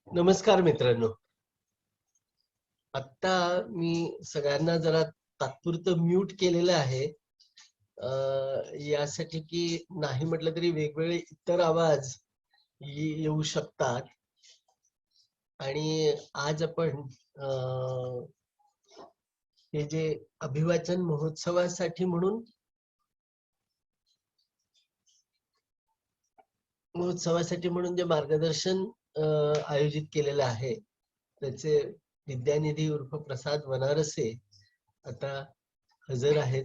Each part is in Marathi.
नमस्कार मित्रांनो. आता मी सगळ्यांना जरा तात्पुरतं म्यूट केलेलं आहे. यासाठी की नाही म्हटलं तरी वेगवेगळे इतर आवाज येऊ शकतात. आणि आज आपण हे जे अभिवाचन महोत्सवासाठी म्हणून जे मार्गदर्शन आयोजित केलेलं आहे त्याचे विद्यानिधी उर्फ प्रसाद वनारसे आता हजर आहेत.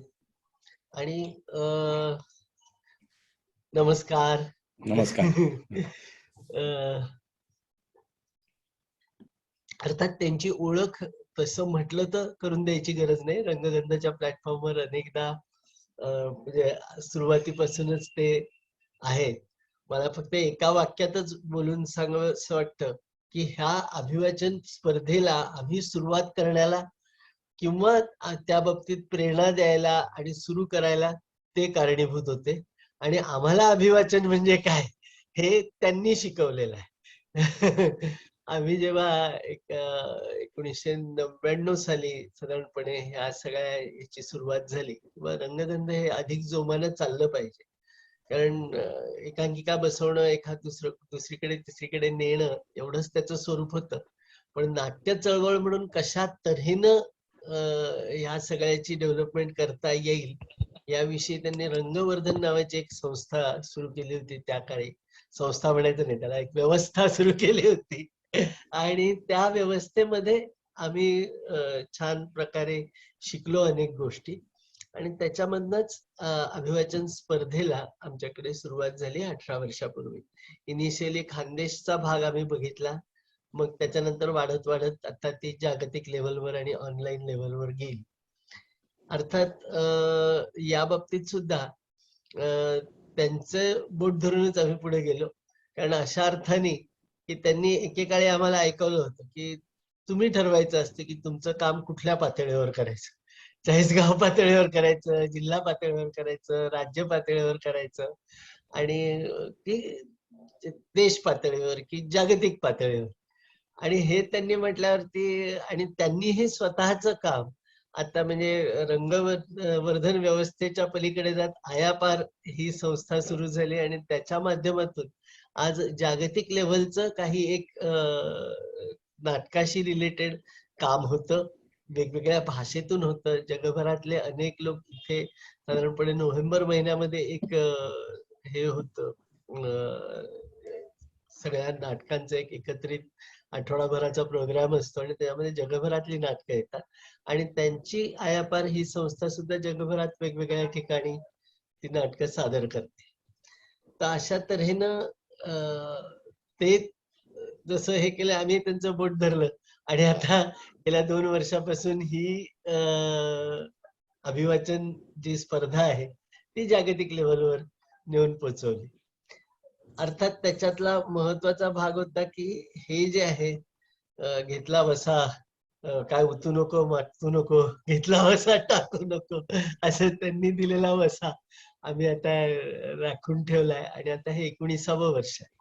आणि नमस्कार. नमस्कार. अर्थात त्यांची ओळख तसं म्हटलं तर करून द्यायची गरज नाही. रंगगंधाच्या प्लॅटफॉर्मवर अनेकदा म्हणजे सुरुवातीपासूनच ते आहेत. मला फक्त एका वाक्यातच बोलून सांगावंसं वाटतं की ह्या अभिवाचन स्पर्धेला आम्ही सुरुवात करण्याला किंवा त्या बाबतीत प्रेरणा द्यायला आणि सुरू करायला ते कारणीभूत होते. आणि आम्हाला अभिवाचन म्हणजे काय हे त्यांनी शिकवलेलं आहे. आम्ही जेव्हा 1999 साली साधारणपणे ह्या सगळ्या याची सुरुवात झाली तेव्हा रंगगंध हे अधिक जोमानं चाललं पाहिजे. कारण एकांकिका बसवणं, एखाद दुसरीकडे तिसरीकडे नेणं एवढंच त्याचं स्वरूप होतं. पण नाट्य चळवळ म्हणून कशा तऱ्हेनं ह्या सगळ्याची डेव्हलपमेंट करता येईल याविषयी त्यांनी रंगवर्धन नावाची एक संस्था सुरू केली होती त्या काळी. संस्था म्हणायचं नाही, त्याला एक व्यवस्था सुरू केली होती. आणि त्या व्यवस्थेमध्ये आम्ही छान प्रकारे शिकलो अनेक गोष्टी. आणि त्याच्यामधनच अभिवाचन स्पर्धेला आमच्याकडे सुरुवात झाली 18 वर्षापूर्वी. इनिशियली खानदेशचा भाग आम्ही बघितला, मग त्याच्यानंतर वाढत वाढत आता ती जागतिक लेव्हलवर आणि ऑनलाईन लेव्हलवर गेली. अर्थात या बाबतीत सुद्धा त्यांचं बोट धरूनच आम्ही पुढे गेलो. कारण अशा अर्थाने की त्यांनी एकेकाळी आम्हाला ऐकवलं होतं की तुम्ही ठरवायचं असतं की तुमचं काम कुठल्या पातळीवर करायचं. चाळीसगाव पातळीवर करायचं, जिल्हा पातळीवर करायचं, राज्य पातळीवर करायचं आणि की देश पातळीवर की जागतिक पातळीवर. आणि हे त्यांनी म्हटल्यावरती आणि त्यांनी हे स्वतःचं काम आता म्हणजे रंगवर्धन व्यवस्थेच्या पलीकडे जात आयापार ही संस्था सुरू झाली आणि त्याच्या माध्यमातून आज जागतिक लेव्हलचं काही एक नाटकाशी रिलेटेड काम होतं. वेगवेगळ्या भाषेतून होतं. जगभरातले अनेक लोक इथे साधारणपणे नोव्हेंबर महिन्यामध्ये एक हे होतं सगळ्या नाटकांचं एक एकत्रित आठवडाभराचा प्रोग्राम असतो आणि त्यामध्ये जगभरातली नाटकं येतात. आणि त्यांची आयापार ही संस्था सुद्धा जगभरात वेगवेगळ्या ठिकाणी ती नाटकं सादर करते. तर अशा तऱ्हेनं ते जसं हे केलं आम्ही त्यांचं बोट धरलं आणि आता गेल्या 2 वर्षापासून ही अभिवाचन जी स्पर्धा आहे ती जागतिक लेव्हलवर नेऊन पोहोचवली. अर्थात त्याच्यातला महत्वाचा भाग होता की हे जे आहे घेतला वसा काय उतू नको मातू नको, घेतला वसा टाकू नको, असं त्यांनी दिलेला वसा आम्ही आता राखून ठेवलाय. आणि आता हे 19वं वर्ष आहे.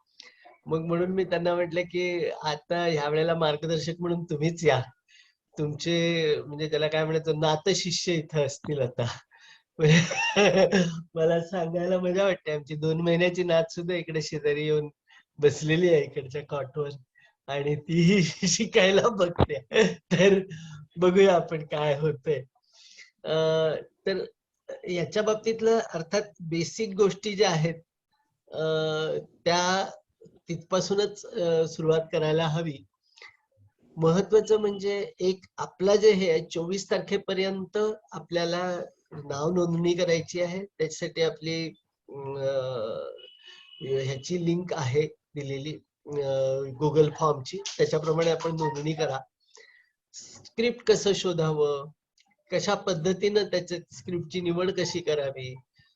मग म्हणून मी त्यांना म्हटलं की आता ह्या वेळेला मार्गदर्शक म्हणून तुम्हीच या. तुमचे म्हणजे त्याला काय म्हणायचं नातशिष्य इथं असतील आता. मला सांगायला मजा वाटते. आमची 2 महिन्याची नात सुद्धा इकडे शेजारी येऊन बसलेली आहे इकडच्या कॉटवर आणि ती शिकायला बघते. तर बघूया आपण काय होतंय. तर याच्या बाबतीतलं अर्थात बेसिक गोष्टी ज्या आहेत त्या तिथपासूनच सुरुवात करायला हवी. महत्वाचं म्हणजे एक आपला जे हे 24 तारखेपर्यंत आपल्याला नाव नोंदणी करायची आहे. त्याच्यासाठी आपली ह्याची लिंक आहे दिलेली गुगल फॉर्मची, त्याच्याप्रमाणे आपण नोंदणी करा. स्क्रिप्ट कसं शोधावं, कशा पद्धतीनं त्याच्या स्क्रिप्टची निवड कशी करावी.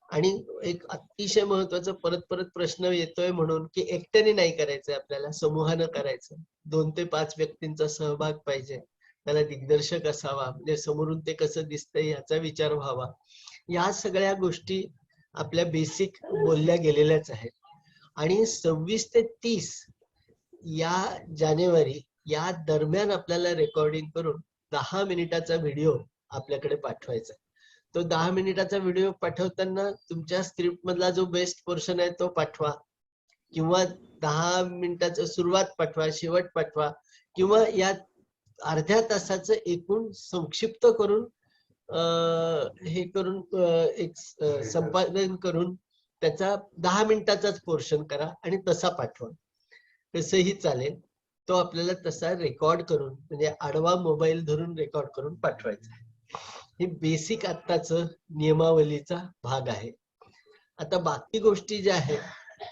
आणि एक अतिशय महत्वाचा परत परत प्रश्न येतोय म्हणून की एकट्याने नाही करायचं, आपल्याला समूहानं करायचं. 2 ते 5 व्यक्तींचा सहभाग पाहिजे. त्याला दिग्दर्शक असावा, म्हणजे समोरून ते कसं दिसतंय याचा विचार व्हावा. या सगळ्या गोष्टी आपल्या बेसिक बोलल्या गेलेल्याच आहेत. आणि 26 ते 30 या जानेवारी या दरम्यान आपल्याला रेकॉर्डिंग करून 10 मिनिटाचा व्हिडिओ आपल्याकडे पाठवायचा. तो 10 मिनिटाचा व्हिडिओ पाठवताना तुमच्या स्क्रिप्ट मधला जो बेस्ट पोर्शन आहे तो पाठवा, किंवा 10 मिनिटाचं सुरुवात पाठवा, शेवट पाठवा, किंवा या अर्ध्या तासाचं एकूण संक्षिप्त करून हे करून एक संपादन करून त्याचा 10 मिनिटाचाच पोर्शन करा आणि तसा पाठवा. तसंही चालेल. तो आपल्याला तसा रेकॉर्ड करून म्हणजे आडवा मोबाईल धरून रेकॉर्ड करून पाठवायचा आहे. हे बेसिक आत्ताचं नियमावलीचा भाग आहे. आता बाकी गोष्टी ज्या आहेत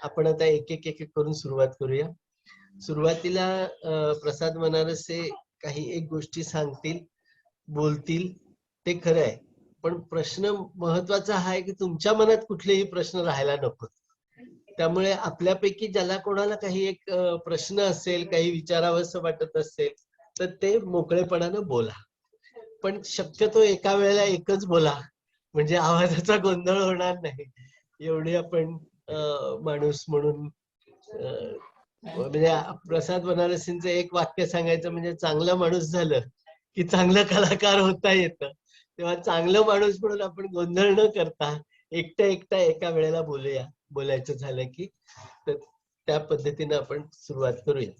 आपण आता एक एक एक करून सुरुवात करूया. सुरुवातीला प्रसाद बनारसे काही एक गोष्टी सांगतील, बोलतील, ते खरं आहे. पण प्रश्न महत्वाचा हा आहे की तुमच्या मनात कुठलेही प्रश्न राहायला नको. त्यामुळे आपल्यापैकी ज्याला कोणाला काही एक प्रश्न असेल, काही विचारावंसं वाटत असेल तर ते मोकळेपणानं बोला. पण शक्यतो एका वेळेला एकच बोला, म्हणजे आवाजाचा गोंधळ होणार नाही. एवढे आपण माणूस म्हणून म्हणजे प्रसाद बनारसींचं एक वाक्य सांगायचं म्हणजे चांगला माणूस झालं की चांगलं कलाकार होता येतं. तेव्हा चांगलं माणूस म्हणून आपण गोंधळ न करता एकटा एका वेळेला बोलायचं झालं की, तर त्या पद्धतीने आपण सुरुवात करूया.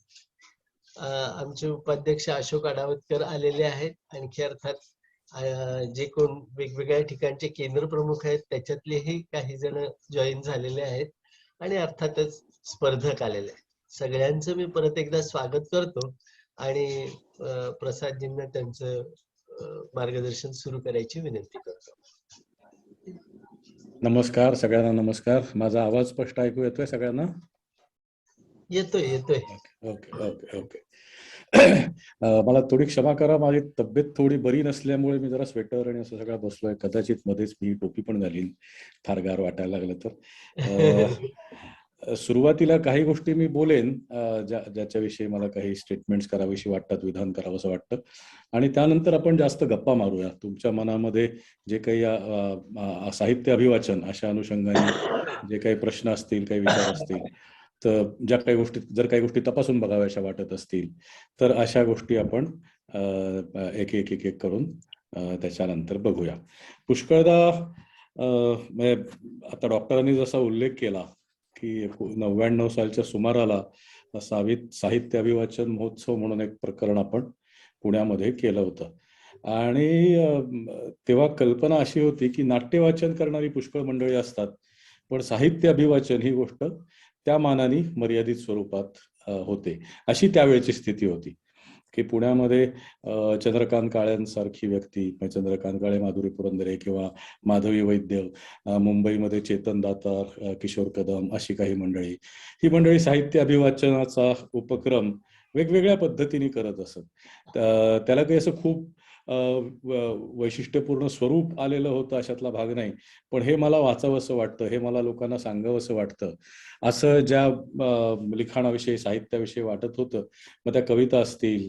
आमचे उपाध्यक्ष अशोक अडावतकर आलेले आहेत. आणखी अर्थात जे कोण वेगवेगळ्या ठिकाणचे केंद्र प्रमुख आहेत त्याच्यातलेही काही जण जॉईन झालेले आहेत आणि अर्थातच स्पर्धक आलेले आहेत. सगळ्यांचं मी परत एकदा स्वागत करतो आणि प्रसादजींना त्यांचं मार्गदर्शन सुरू करायची विनंती करतो. नमस्कार सगळ्यांना. नमस्कार. माझा आवाज स्पष्ट ऐकू येतोय सगळ्यांना? येतोय. Okay okay okay. मला थोडी क्षमा करा, माझी तब्येत थोडी बरी नसल्यामुळे मी जरा स्वेटर आणि असं सगळं बसलोय. कदाचित मध्येच मी टोपी पण घालीन, फार गार वाटायला लागलं तर. सुरुवातीला काही गोष्टी मी बोलेन ज्याच्याविषयी मला काही स्टेटमेंट्स करावीशी वाटतात, विधान करावं असं वाटतं, आणि त्यानंतर आपण जास्त गप्पा मारूया. तुमच्या मनामध्ये जे काही साहित्य अभिवाचन अशा अनुषंगाने जे काही प्रश्न असतील, काही विचार असतील, तर जर काही गोष्टी तपासून बघाव्याशा वाटत असतील तर अशा गोष्टी आपण एक एक करून त्याच्यानंतर बघूया. पुष्कळदा आता डॉक्टरांनी जसा उल्लेख केला की 99 सालच्या सुमाराला साहित्य अभिवाचन महोत्सव म्हणून एक प्रकरण आपण पुण्यामध्ये केलं होतं. आणि तेव्हा कल्पना अशी होती की नाट्यवाचन करणारी पुष्कळ मंडळी असतात, पण साहित्य अभिवाचन ही गोष्ट त्या मानाने मर्यादित स्वरूपात होते, अशी त्यावेळची स्थिती होती. की पुण्यामध्ये चंद्रकांत काळ्यांसारखी व्यक्ती, चंद्रकांत काळे, माधुरी पुरंदरे किंवा माधवी वैद्य, मुंबईमध्ये चेतन दातार, किशोर कदम अशी काही मंडळी, ही मंडळी साहित्य अभिवाचनाचा उपक्रम वेगवेगळ्या पद्धतीने करत असत. त्याला काही असं खूप वैशिष्ट्यपूर्ण स्वरूप आलेलं होतं अशातला भाग नाही, पण हे मला वाचावंसं वाटतं, हे मला लोकांना सांगावंसं वाटतं असं ज्या लिखाणाविषयी, साहित्याविषयी वाटत होतं, मग त्या कविता असतील,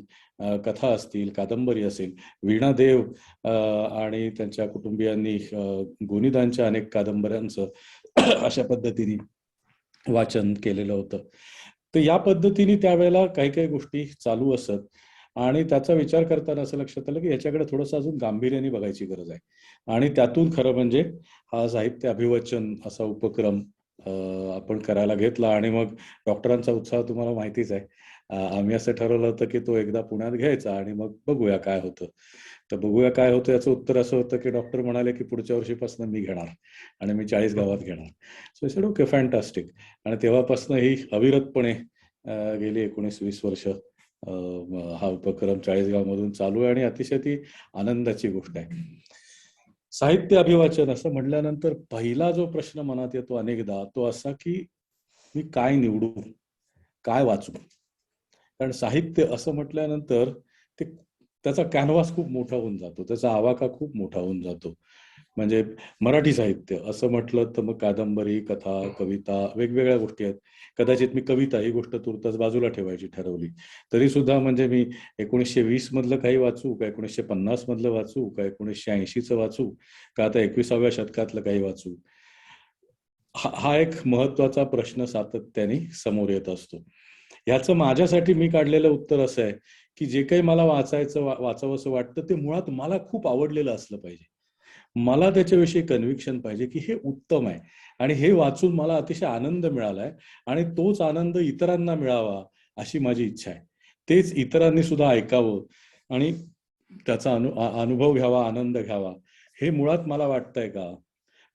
कथा असतील, कादंबरी असेल, वीणा देव आणि त्यांच्या कुटुंबियांनी गोनीदांच्या अनेक कादंबऱ्यांचं अशा पद्धतीने वाचन केलेलं होतं. तर या पद्धतीने त्यावेळेला काही काही गोष्टी चालू असत आणि त्याचा विचार करताना असं लक्षात आलं की याच्याकडे थोडंसं अजून गांभीर्याने बघायची गरज आहे. आणि त्यातून खरं म्हणजे हा साहित्य अभिवाचन असा उपक्रम आपण करायला घेतला. आणि मग डॉक्टरांचा उत्साह तुम्हाला माहितीच आहे. आम्ही असं ठरवलं होतं की तो एकदा पुण्यात घ्यायचा आणि मग बघूया काय होतं. तर बघूया काय होतं याचं उत्तर असं होतं की डॉक्टर म्हणाले की पुढच्या वर्षीपासून मी घेणार आणि मी 40 गावात घेणार. So sed okay, fantastic. आणि तेव्हापासून ही अविरतपणे गेली 19-20 वर्ष हा उपक्रम 40 गावांमधून चालू आहे आणि अतिशय ती आनंदाची गोष्ट आहे. साहित्य अभिवाचन असं म्हटल्यानंतर पहिला जो प्रश्न मनात येतो अनेकदा तो असा की मी काय निवडू, काय वाचू. कारण साहित्य असं म्हटल्यानंतर त्याचा कॅनव्हास खूप मोठा होऊन जातो, त्याचा आवाका खूप मोठा होऊन जातो. म्हणजे मराठी साहित्य असं म्हटलं तर मग कादंबरी, कथा, कविता, वेगवेगळ्या गोष्टी आहेत. कदाचित मी कविता ही गोष्ट तुर्तास बाजूला ठेवायची ठरवली तरी सुद्धा म्हणजे मी 1920 मधलं काही वाचू का, 1950 मधलं वाचू का, 1980चं वाचू का, आता 21व्या शतकातलं काही वाचू. हा एक महत्वाचा प्रश्न सातत्याने समोर येत असतो. ह्याचं माझ्यासाठी मी काढलेलं उत्तर असं आहे की जे काही मला वाचावंसं वाटतं ते मुळात मला खूप आवडलेलं असलं पाहिजे. मला त्याच्याविषयी कन्व्हिक्शन पाहिजे की हे उत्तम आहे आणि हे वाचून मला अतिशय आनंद मिळालाय आणि तोच आनंद इतरांना मिळावा अशी माझी इच्छा आहे. तेच इतरांनी सुद्धा ऐकावं आणि त्याचा अनुभव घ्यावा, आनंद घ्यावा, हे मुळात मला वाटतंय का?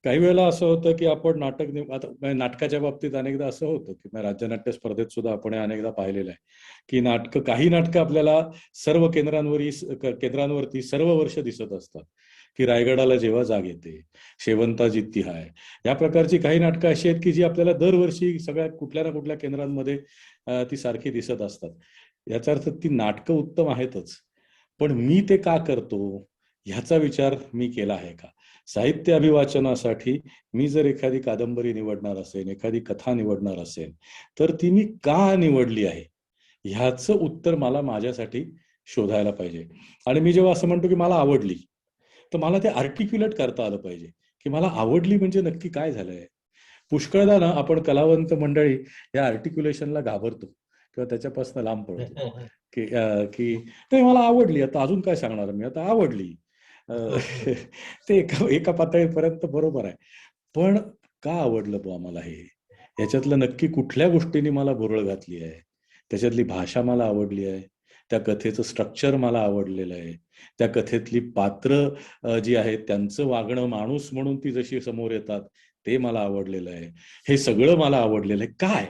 काही वेळेला असं होतं की आपण आता नाटकाच्या बाबतीत अनेकदा असं होतं की राज्यनाट्य स्पर्धेत सुद्धा आपण हे अनेकदा पाहिलेलं आहे की काही नाटकं आपल्याला सर्व केंद्रांवरती सर्व वर्ष दिसत असतात. की रायगडाला जेव्हा जाग येते, शेवंता जित्ती हाय, या प्रकारची काही नाटकं अशी आहेत की जी आपल्याला दरवर्षी सगळ्या कुठल्या ना कुठल्या केंद्रांमध्ये ती सारखी दिसत असतात. याचा अर्थ ती नाटकं उत्तम आहेतच, पण मी ते का करतो ह्याचा विचार मी केला आहे का? साहित्य अभिवाचनासाठी मी जर एखादी कादंबरी निवडणार असेल, एखादी कथा निवडणार असेल, तर ती मी का निवडली आहे ह्याचं उत्तर मला माझ्यासाठी शोधायला पाहिजे. आणि मी जेव्हा असं म्हणतो की मला आवडली, तर मला ते आर्टिक्युलेट करता आलं पाहिजे की मला आवडली म्हणजे नक्की काय झालंय. पुष्कळदा ना आपण कलावंत मंडळी या आर्टिक्युलेशनला घाबरतो किंवा त्याच्यापासून लांब पळतो की ते मला आवडली, आता अजून काय सांगणार मी, आता आवडली. ते एका पातळीपर्यंत बरोबर आहे, पण का आवडलं बुवा मला हे, याच्यातलं नक्की कुठल्या गोष्टींनी मला भुरळ घातली आहे, त्याच्यातली भाषा मला आवडली आहे, त्या कथेचं स्ट्रक्चर मला आवडलेलं आहे, त्या कथेतली पात्र जी आहेत त्यांचं वागणं माणूस म्हणून ती जशी समोर येतात ते मला आवडलेलं आहे, हे सगळं मला आवडलेलं आहे. काय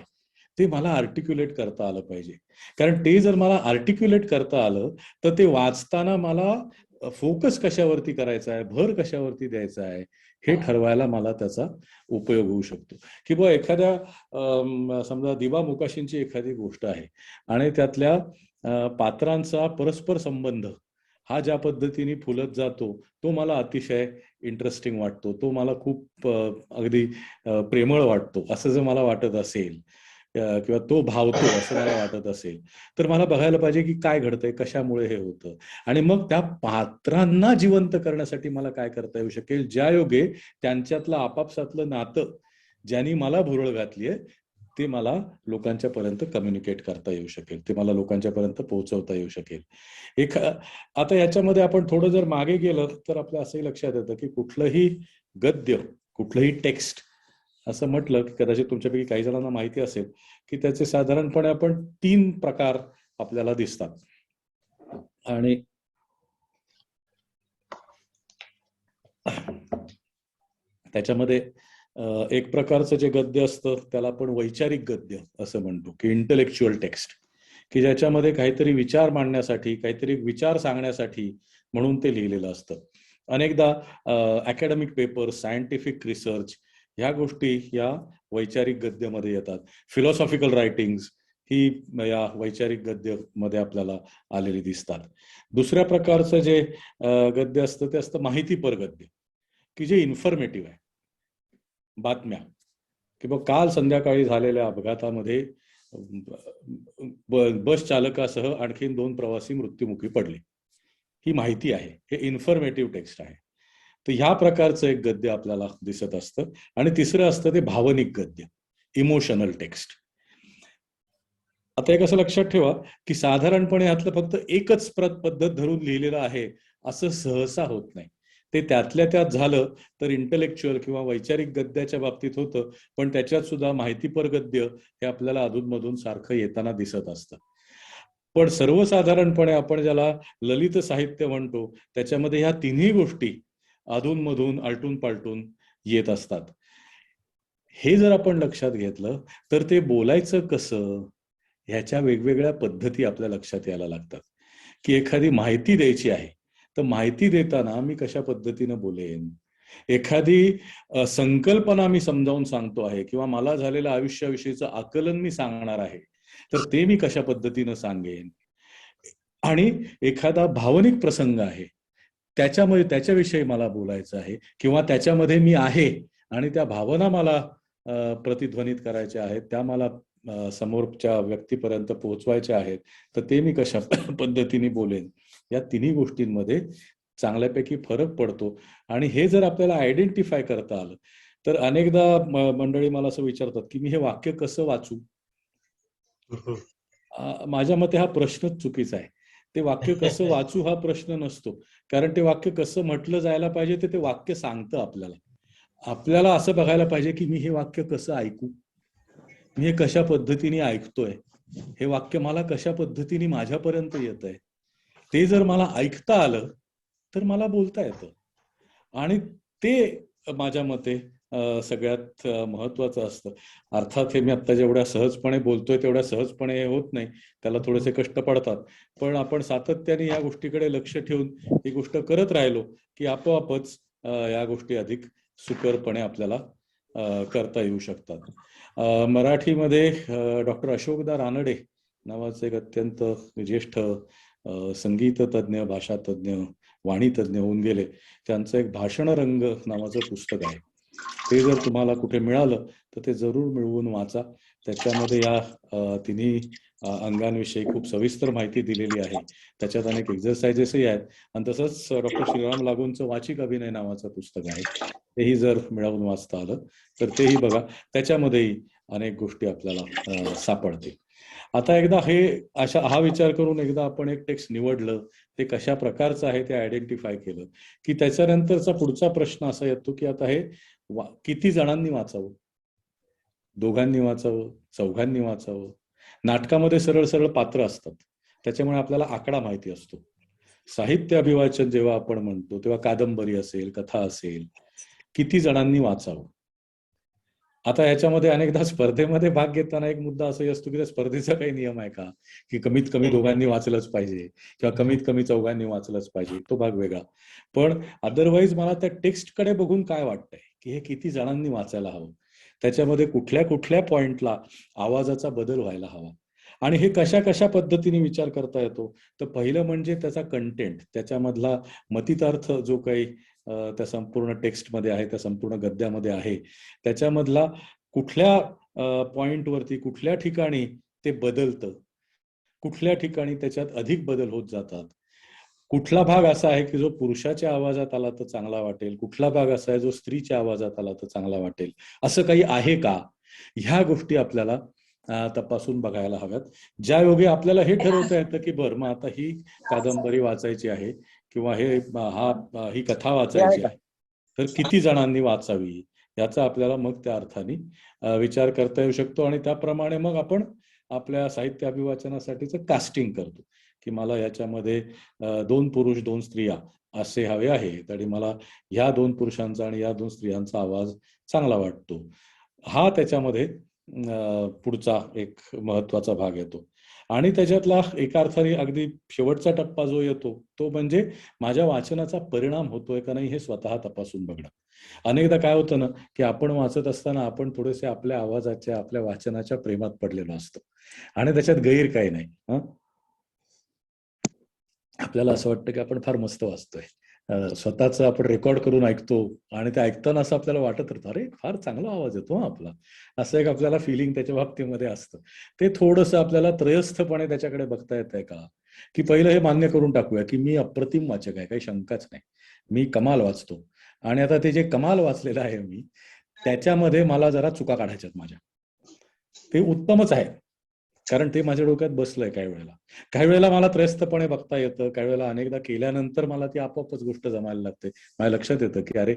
ते मला आर्टिक्युलेट करता आलं पाहिजे. कारण ते जर मला आर्टिक्युलेट करता आलं तर ते वाचताना मला फोकस कशावरती करायचा आहे, भर कशावरती द्यायचा आहे, हे ठरवायला मला त्याचा उपयोग होऊ शकतो. किंवा एखाद्या समजा दिवा मुकाशींची एखादी गोष्ट आहे आणि त्यातल्या पात्रांचा परस्पर संबंध हा ज्या पद्धतीने फुलत जातो तो मला अतिशय इंटरेस्टिंग वाटतो, तो मला खूप अगदी प्रेमळ वाटतो असं जर मला वाटत असेल किंवा तो भावतो असं मला वाटत असेल, तर मला बघायला पाहिजे की काय घडतंय, कशामुळे हे होतं, आणि मग त्या पात्रांना जिवंत करण्यासाठी मला काय करता येऊ शकेल, ज्या योगे त्यांच्यातलं आपापसातलं नातं ज्यांनी मला भुरळ घातली आहे ते मला लोकांच्या पर्यंत कम्युनिकेट करता येऊ शकेल, ते मला लोकांच्या पर्यंत पोहोचवता येऊ शकेल. आता याच्यामध्ये आपण थोडं जर मागे गेलं तर आपल्या असंही लक्षात येतं की कुठलंही गद्य, कुठलंही टेक्स्ट असं म्हटलं की कदाचित तुमच्यापैकी काही जणांना माहिती असेल की त्याचे साधारणपणे आपण 3 प्रकार आपल्याला दिसतात. आणि त्याच्यामध्ये एक प्रकारचं जे गद्य असतं त्याला आपण वैचारिक गद्य असं म्हणतो की इंटलेक्च्युअल टेक्स्ट, की ज्याच्यामध्ये काहीतरी विचार मांडण्यासाठी, काहीतरी विचार सांगण्यासाठी म्हणून ते लिहिलेलं असतं. अनेकदा अकॅडमिक पेपर, सायंटिफिक रिसर्च ह्या गोष्टी या वैचारिक गद्यामध्ये येतात. फिलॉसॉफिकल रायटिंग्स ही या वैचारिक गद्यामध्ये आपल्याला आलेली दिसतात. दुसऱ्या प्रकारचं जे गद्य असतं ते असतं माहितीपर गद्य, की जे इन्फॉर्मेटिव्ह आहे. बातम्या किंवा काल संध्याकाळी झालेल्या अपघातामध्ये बस चालकासह आणखीन 2 प्रवासी मृत्युमुखी पडले, ही माहिती आहे, हे इन्फॉर्मेटिव्ह टेक्स्ट आहे. तर ह्या प्रकारचं एक गद्य आपल्याला दिसत असतं. आणि तिसरं असतं ते भावनिक गद्य, इमोशनल टेक्स्ट. आता एक असं लक्षात ठेवा की साधारणपणे यातलं फक्त एकच पद्धत धरून लिहिलेलं आहे असं सहसा होत नाही. ते त्यातल्या त्यात झालं तर इंटलेक्च्युअल किंवा वैचारिक गद्याच्या बाबतीत होतं, पण त्याच्यात सुद्धा माहितीपर गद्य हे आपल्याला अधूनमधून सारखं येताना दिसत असतं. पण सर्वसाधारणपणे आपण ज्याला ललित साहित्य म्हणतो त्याच्यामध्ये ह्या तिन्ही गोष्टी अधूनमधून आलटून पालटून येत असतात. हे जर आपण लक्षात घेतलं तर ते बोलायचं कसं ह्याच्या वेगवेगळ्या पद्धती आपल्या लक्षात यायला लागतात. की एखादी माहिती द्यायची आहे तर माहिती देताना मी कशा पद्धतीनं बोलेन, एखादी संकल्पना मी समजावून सांगतो आहे किंवा मला झालेलं आयुष्याविषयीचं आकलन मी सांगणार आहे तर ते मी कशा पद्धतीनं सांगेन, आणि एखादा भावनिक प्रसंग आहे त्याच्यामध्ये त्याच्याविषयी मला बोलायचं आहे किंवा त्याच्यामध्ये मी आहे आणि त्या भावना मला प्रतिध्वनित करायच्या आहेत, त्या मला समोरच्या व्यक्तीपर्यंत पोहोचवायच्या आहेत, तर ते मी कशा पद्धतीने बोलेन, या तिन्ही गोष्टींमध्ये चांगल्यापैकी फरक पडतो. आणि हे जर आपल्याला आयडेंटिफाय करता आलं तर अनेकदा मंडळी मला असं विचारतात की मी हे वाक्य कसं वाचू. माझ्या मते हा प्रश्नच चुकीचा आहे. ते वाक्य कसं वाचू हा प्रश्न नसतो, कारण ते वाक्य कसं म्हटलं जायला पाहिजे ते वाक्य सांगतं आपल्याला. आपल्याला असं बघायला पाहिजे की मी हे वाक्य कसं ऐकू, मी हे कशा पद्धतीने ऐकतोय, हे वाक्य मला कशा पद्धतीने माझ्यापर्यंत येत आहे. ते जर मला ऐकता आलं तर मला बोलता येतं. आणि ते माझ्या मते सगळ्यात महत्वाचं असतं. अर्थात हे मी आता जेवढ्या सहजपणे बोलतोय तेवढ्या सहजपणे हे होत नाही, त्याला थोडेसे कष्ट पडतात. पण आपण सातत्याने या गोष्टीकडे लक्ष ठेवून ही गोष्ट करत राहिलो की आपोआपच या गोष्टी अधिक सुकरपणे आपल्याला करता येऊ शकतात. मराठीमध्ये डॉक्टर अशोकदा रानडे नावाचे एक अत्यंत ज्येष्ठ संगीत तज्ज्ञ, भाषा तज्ज्ञ, वाणी तज्ज्ञ होऊन गेले. त्यांचं एक भाषण रंग नावाचं पुस्तक आहे. ते जर तुम्हाला कुठे मिळालं तर ते जरूर मिळवून वाचा. त्याच्यामध्ये या तिन्ही अंगांविषयी खूप सविस्तर माहिती दिलेली आहे. त्याच्यात अनेक एक्झरसाइजेसही आहेत. आणि तसंच डॉक्टर श्रीराम लागूंचं वाचिक अभिनय नावाचं पुस्तक आहे. तेही जर मिळवून वाचता आलं तर तेही बघा. त्याच्यामध्येही अनेक गोष्टी आपल्याला सापडतील. आता एकदा हा विचार करून एकदा आपण एक टेक्स्ट निवडलं, ते कशा प्रकारचं आहे ते आयडेंटिफाय केलं की त्याच्यानंतरचा पुढचा प्रश्न असा येतो की आता हे किती जणांनी वाचावं, दोघांनी वाचावं, चौघांनी वाचावं. नाटकामध्ये सरळ सरळ पात्र असतात, त्याच्यामुळे आपल्याला आकडा माहिती असतो. साहित्य अभिवाचन जेव्हा आपण म्हणतो तेव्हा कादंबरी असेल, कथा असेल, किती जणांनी वाचावं. आता याच्यामध्ये अनेकदा स्पर्धेमध्ये भाग घेताना एक मुद्दा असाही असतो की त्या स्पर्धेचा काही नियम आहे का, की कमीत कमी दोघांनी वाचलंच पाहिजे किंवा कमीत कमी चौघांनी वाचलंच पाहिजे, तो भाग वेगळा. पण अदरवाईज मला त्या टेक्स्टकडे बघून काय वाटतंय की हे किती जणांनी वाचायला हवं, त्याच्यामध्ये कुठल्या कुठल्या पॉइंटला आवाजाचा बदल व्हायला हवा आणि हे कशा कशा पद्धतीने विचार करता येतो. तर पहिलं म्हणजे त्याचा कंटेंट, त्याच्यामधला मतितार्थ जो काही त्या संपूर्ण टेक्स्टमध्ये आहे, त्या संपूर्ण गद्यामध्ये आहे, त्याच्यामधला कुठल्या पॉइंटवरती कुठल्या ठिकाणी ते बदलतं, कुठल्या ठिकाणी त्याच्यात अधिक बदल होत जातात, कुठला भाग असा आहे की जो पुरुषाच्या आवाजात आला तर चांगला वाटेल, कुठला भाग असा आहे जो स्त्रीच्या आवाजात आला तर चांगला वाटेल, असं काही आहे का, ह्या गोष्टी आपल्याला तपासून बघायला हव्यात. ज्या योगे आपल्याला हे ठरवता येतं की बरं मग आता ही कादंबरी वाचायची आहे किंवा ही कथा वाचायची आहे तर किती जणांनी वाचावी, याचा आपल्याला मग त्या अर्थाने विचार करता येऊ शकतो. आणि त्याप्रमाणे मग आपण आपल्या साहित्य अभिवाचनासाठीचं कास्टिंग करतो की मला याच्यामध्ये 2 पुरुष 2 स्त्रिया असे हवे आहे, तरी मला ह्या 2 पुरुषांचा आणि या 2 स्त्रियांचा आवाज चांगला वाटतो. हा त्याच्यामध्ये पुढचा एक महत्वाचा भाग येतो. आणि त्याच्यातला एका अर्थाने अगदी शेवटचा टप्पा जो येतो तो म्हणजे माझ्या वाचनाचा परिणाम होतोय का नाही हे स्वतः तपासून बघणं. अनेकदा काय होतं ना की आपण वाचत असताना आपण थोडेसे आपल्या आवाजाच्या, आपल्या वाचनाच्या प्रेमात पडलेलो असतो आणि त्याच्यात गैर काही नाही. आपल्याला असं वाटतं की आपण फार मस्त वाचतोय, स्वतःच आपण रेकॉर्ड करून ऐकतो आणि ते ऐकताना असं आपल्याला वाटत राहतं अरे फार चांगला आवाज येतो आपला, असं एक आपल्याला फिलिंग त्याच्या बाबतीमध्ये असतं. ते थोडंसं आपल्याला त्रयस्थपणे त्याच्याकडे बघता येत आहे का, की पहिलं हे मान्य करून टाकूया की मी अप्रतिम वाचक आहे, काही शंकाच नाही, मी कमाल वाचतो. आणि आता ते जे कमाल वाचलेलं आहे मी त्याच्यामध्ये मला जरा चुका काढायच्यात माझ्या, ते उत्तमच आहे कारण ते माझ्या डोक्यात बसलंय. काही वेळेला मला त्रयस्थपणे बघता येतं, काही वेळेला अनेकदा केल्यानंतर मला ती आपोआपच गोष्ट जमायला लागते. माझ्या लक्षात येतं की अरे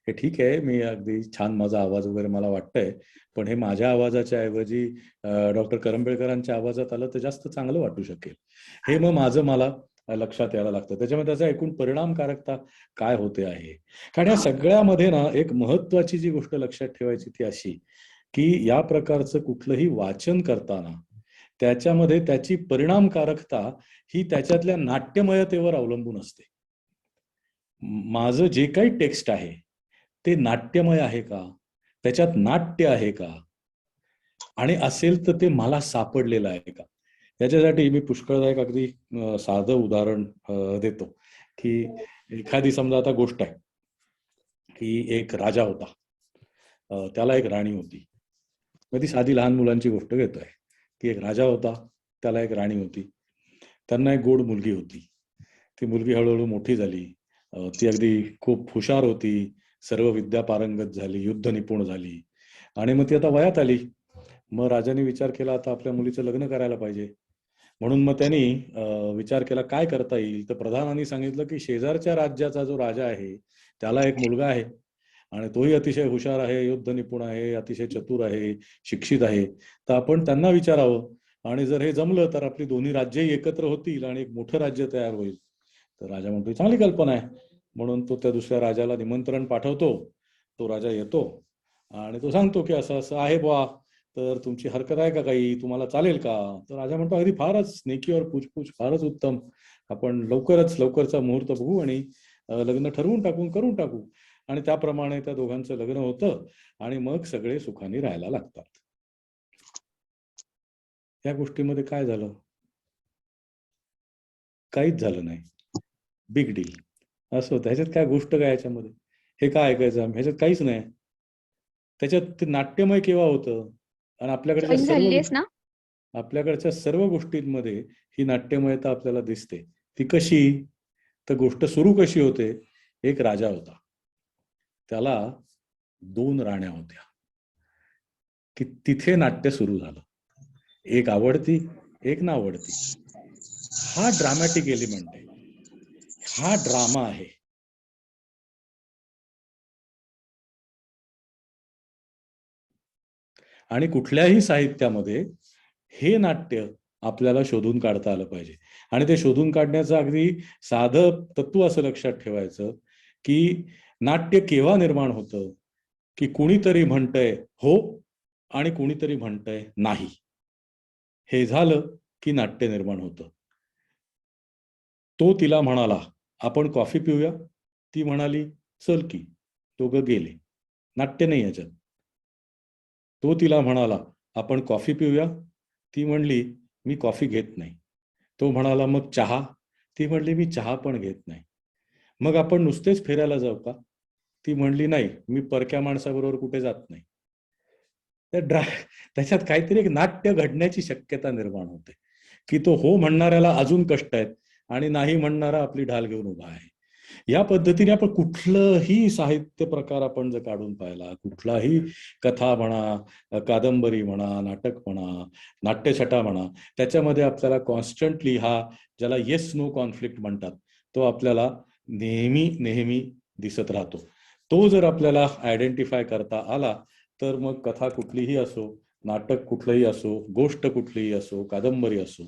हे ठीक आहे, मी अगदी छान माझा आवाज वगैरे मला वाटतंय, पण हे माझ्या आवाजाच्या ऐवजी डॉक्टर करंबेळकरांच्या आवाजात आलं तर जास्त चांगलं वाटू शकेल. हे मग मला लक्षात यायला लागतं. त्याच्यामुळे त्याचा एकूण परिणामकारकता काय होते आहे. कारण या सगळ्यामध्ये ना एक महत्वाची जी गोष्ट लक्षात ठेवायची ती अशी की या प्रकारचं कुठलंही वाचन करताना त्याच्यामध्ये त्याची परिणामकारकता ही त्याच्यातल्या नाट्यमयतेवर अवलंबून असते. माझं जे काही टेक्स्ट आहे ते नाट्यमय आहे का, त्याच्यात नाट्य आहे का, आणि असेल तर ते मला सापडलेलं आहे का. याच्यासाठी मी पुष्कळदा एक अगदी साधं उदाहरण देतो की एखादी समजा आता गोष्ट आहे की एक राजा होता, त्याला एक राणी होती. मग ती साधी लहान मुलांची गोष्ट घेतोय की एक राजा होता, त्याला एक राणी होती, त्यांना एक गोड मुलगी होती. ती मुलगी हळूहळू मोठी झाली, ती अगदी खूप हुशार होती, सर्व विद्या पारंगत झाली, युद्ध निपुण झाली आणि मग ती आता वयात आली. मग राजाने विचार केला आता आपल्या मुलीचं लग्न करायला पाहिजे. म्हणून मग त्यांनी विचार केला काय करता येईल. तर प्रधानांनी सांगितलं की शेजारच्या राज्याचा जो राजा आहे त्याला एक मुलगा आहे आणि तोही अतिशय हुशार आहे, युद्ध निपुण आहे, अतिशय चतुर आहे, शिक्षित आहे. तर आपण त्यांना विचारावं आणि जर हे जमलं तर आपली दोन्ही राज्यही एकत्र होतील आणि एक मोठं राज्य तयार होईल. तर राजा म्हणतो चांगली कल्पना आहे. म्हणून तो त्या दुसऱ्या राजाला निमंत्रण पाठवतो. तो राजा येतो आणि तो सांगतो की असं असं आहे बुवा, तर तुमची हरकत आहे का काही, तुम्हाला चालेल का. तर राजा म्हणतो अगदी फारच नेकीवर पूछपूछ, फारच उत्तम, आपण लवकरचा मुहूर्त बघू आणि लग्न ठरवून टाकून करून टाकू. आणि त्याप्रमाणे त्या दोघांचं लग्न होतं आणि मग सगळे सुखाने राहायला लागतात. या गोष्टीमध्ये काय झालं? काहीच झालं नाही. बिग डील असं होतं. ह्याच्यात काय गोष्ट काय याच्यामध्ये, हे काय ऐकायचं, ह्याच्यात काहीच नाही. त्याच्यात ते नाट्यमय केव्हा होतं आणि आपल्याकडच्या सर्व गोष्टींमध्ये ही नाट्यमयता आपल्याला दिसते. ती कशी? तर गोष्ट सुरू कशी होते. एक राजा होता, त्याला 2 राण्या होत्या. की तिथे नाट्य सुरू झालं. एक आवडती, एक नावडती. हा ड्रामॅटिक एलिमेंट आहे, हा ड्रामा आहे. आणि कुठल्याही साहित्यामध्ये हे नाट्य आपल्याला शोधून काढता आलं पाहिजे. आणि ते शोधून काढण्याचं अगदी साधं तत्व असं लक्षात ठेवायचं की नाट्य केव्हा निर्माण होतं, की कुणीतरी म्हणतंय हो आणि कुणीतरी म्हणतंय नाही. हे झालं की नाट्य निर्माण होतं. तो तिला म्हणाला आपण कॉफी पिऊया. ती म्हणाली चल की. दोघं गेले. नाट्य नाही याच्यात. तो तिला म्हणाला आपण कॉफी पिऊया. ती म्हणली मी कॉफी घेत नाही. तो म्हणाला मग चहा. ती म्हणली मी चहा पण घेत नाही. मग आपण नुसतेच फिरायला जाऊ का. ती म्हणली नाही मी परक्या माणसाबरोबर कुठे जात नाही. त्याच्यात काहीतरी एक नाट्य घडण्याची शक्यता निर्माण होते की तो हो म्हणणाऱ्याला अजून कष्ट आहेत आणि नाही म्हणणारा आपली ढाल घेऊन उभा आहे. या पद्धतीने आपण कुठलंही साहित्य प्रकार आपण जर काढून पाहिला, कुठलाही कथा म्हणा, कादंबरी म्हणा, नाटक म्हणा, नाट्यछटा म्हणा, त्याच्यामध्ये आपल्याला कॉन्स्टंटली हा ज्याला येस नो कॉन्फ्लिक्ट म्हणतात तो आपल्याला नेहमी दिसत राहतो. तो जर आपल्याला आयडेंटिफाय करता आला तर मग कथा कुठलीही असो, नाटक कुठलंही असो, गोष्ट कुठलीही असो, कादंबरी असो,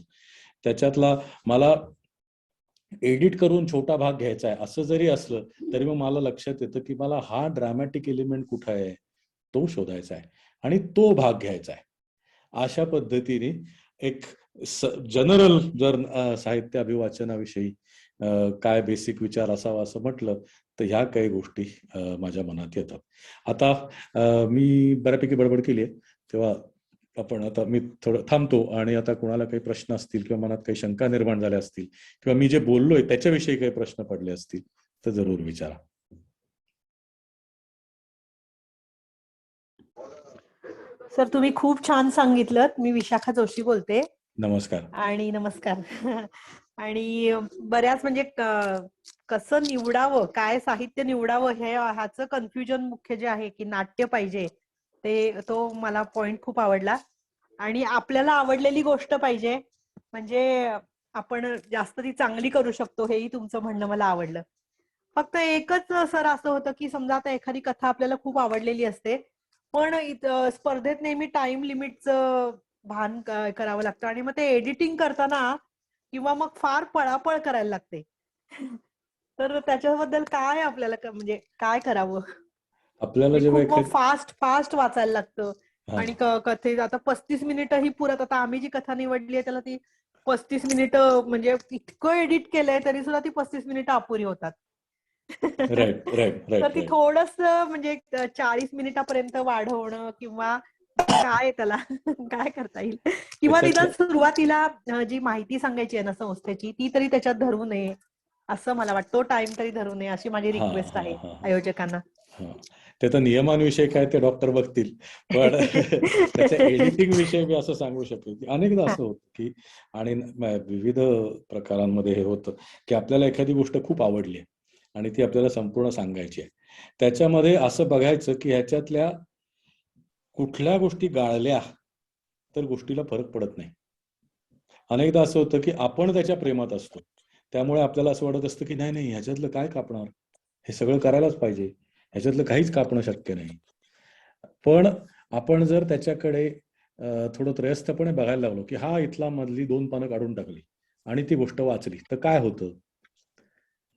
त्याच्यातला मला एडिट करून छोटा भाग घ्यायचा आहे असं जरी असलं तरी मग मला लक्षात येतं की मला हा ड्रामॅटिक एलिमेंट कुठे आहे तो शोधायचा आहे आणि तो भाग घ्यायचा आहे. अशा पद्धतीने एक जनरल जर साहित्य अभिवाचनाविषयी काय बेसिक विचार असावा असं म्हटलं तर ह्या काही गोष्टी माझ्या मनात येतात. आता मी बऱ्यापैकी बडबड केली आहे, तेव्हा आपण आता मी थोडं थांबतो आणि आता कोणाला काही प्रश्न असतील किंवा मनात काही शंका निर्माण झाल्या असतील किंवा मी जे बोललोय त्याच्याविषयी काही प्रश्न पडले असतील तर जरूर विचारा. सर तुम्ही खूप छान सांगितलं. मी विशाखा जोशी बोलते. नमस्कार. आणि नमस्कार. आणि बऱ्याच म्हणजे कसं निवडावं, काय साहित्य निवडावं ह्याचं कन्फ्युजन मुख्य जे आहे की नाट्य पाहिजे तो मला पॉइंट खूप आवडला. आणि आपल्याला आवडलेली गोष्ट पाहिजे म्हणजे आपण जास्त ती चांगली करू शकतो हेही तुमचं म्हणणं मला आवडलं. फक्त एकच सर असं होतं की समजा आता एखादी कथा आपल्याला खूप आवडलेली असते पण स्पर्धेत नेहमी टाइम लिमिटचं भान करावं लागतं आणि मग ते एडिटिंग करताना किंवा मग फार पळापळ करायला लागते. तर त्याच्याबद्दल काय आपल्याला म्हणजे काय करावं. आपल्याला जेव्हा खूप फास्ट वाचायला लागतं आणि कथेत आता 35 मिनिटं ही पुरत. आता आम्ही जी कथा निवडली आहे त्याला ती 35 मिनिटं म्हणजे इतकं एडिट केलंय तरी सुद्धा ती 35 मिनिटं अपुरी होतात. तर ती थोडस म्हणजे 40 मिनिटापर्यंत वाढवणं किंवा काय त्याला काय करता येईल किंवा निदान सुरुवातीला जी माहिती सांगायची आहे ना संस्थेची ती तरी त्याच्यात धरू नये असं मला वाटतं. टाइम तरी धरू नये अशी माझी रिक्वेस्ट आहे आयोजकांना. ते तर नियमांविषयी काय ते डॉक्टर बघतील पण त्याच्या एडिटिंग विषयी मी असं सांगू शकेल की अनेकदा असं होतं की आणि विविध प्रकारांमध्ये हे होतं की आपल्याला एखादी गोष्ट खूप आवडली आणि ती आपल्याला संपूर्ण सांगायची आहे त्याच्यामध्ये असं बघायचं की ह्याच्यातल्या कुठल्या गोष्टी गाळल्या तर गोष्टीला फरक पडत नाही. अनेकदा असं होतं की आपण त्याच्या प्रेमात असतो, त्यामुळे आपल्याला असं वाटत असतं की नाही नाही ह्याच्यातलं काय कापणार, हे सगळं करायलाच पाहिजे, ह्याच्यातलं काहीच कापणं शक्य नाही. पण आपण जर त्याच्याकडे थोडं त्रयस्थपणे बघायला लागलो की हा इथला मधली 2 पानं काढून टाकली आणि ती गोष्ट वाचली तर काय होतं,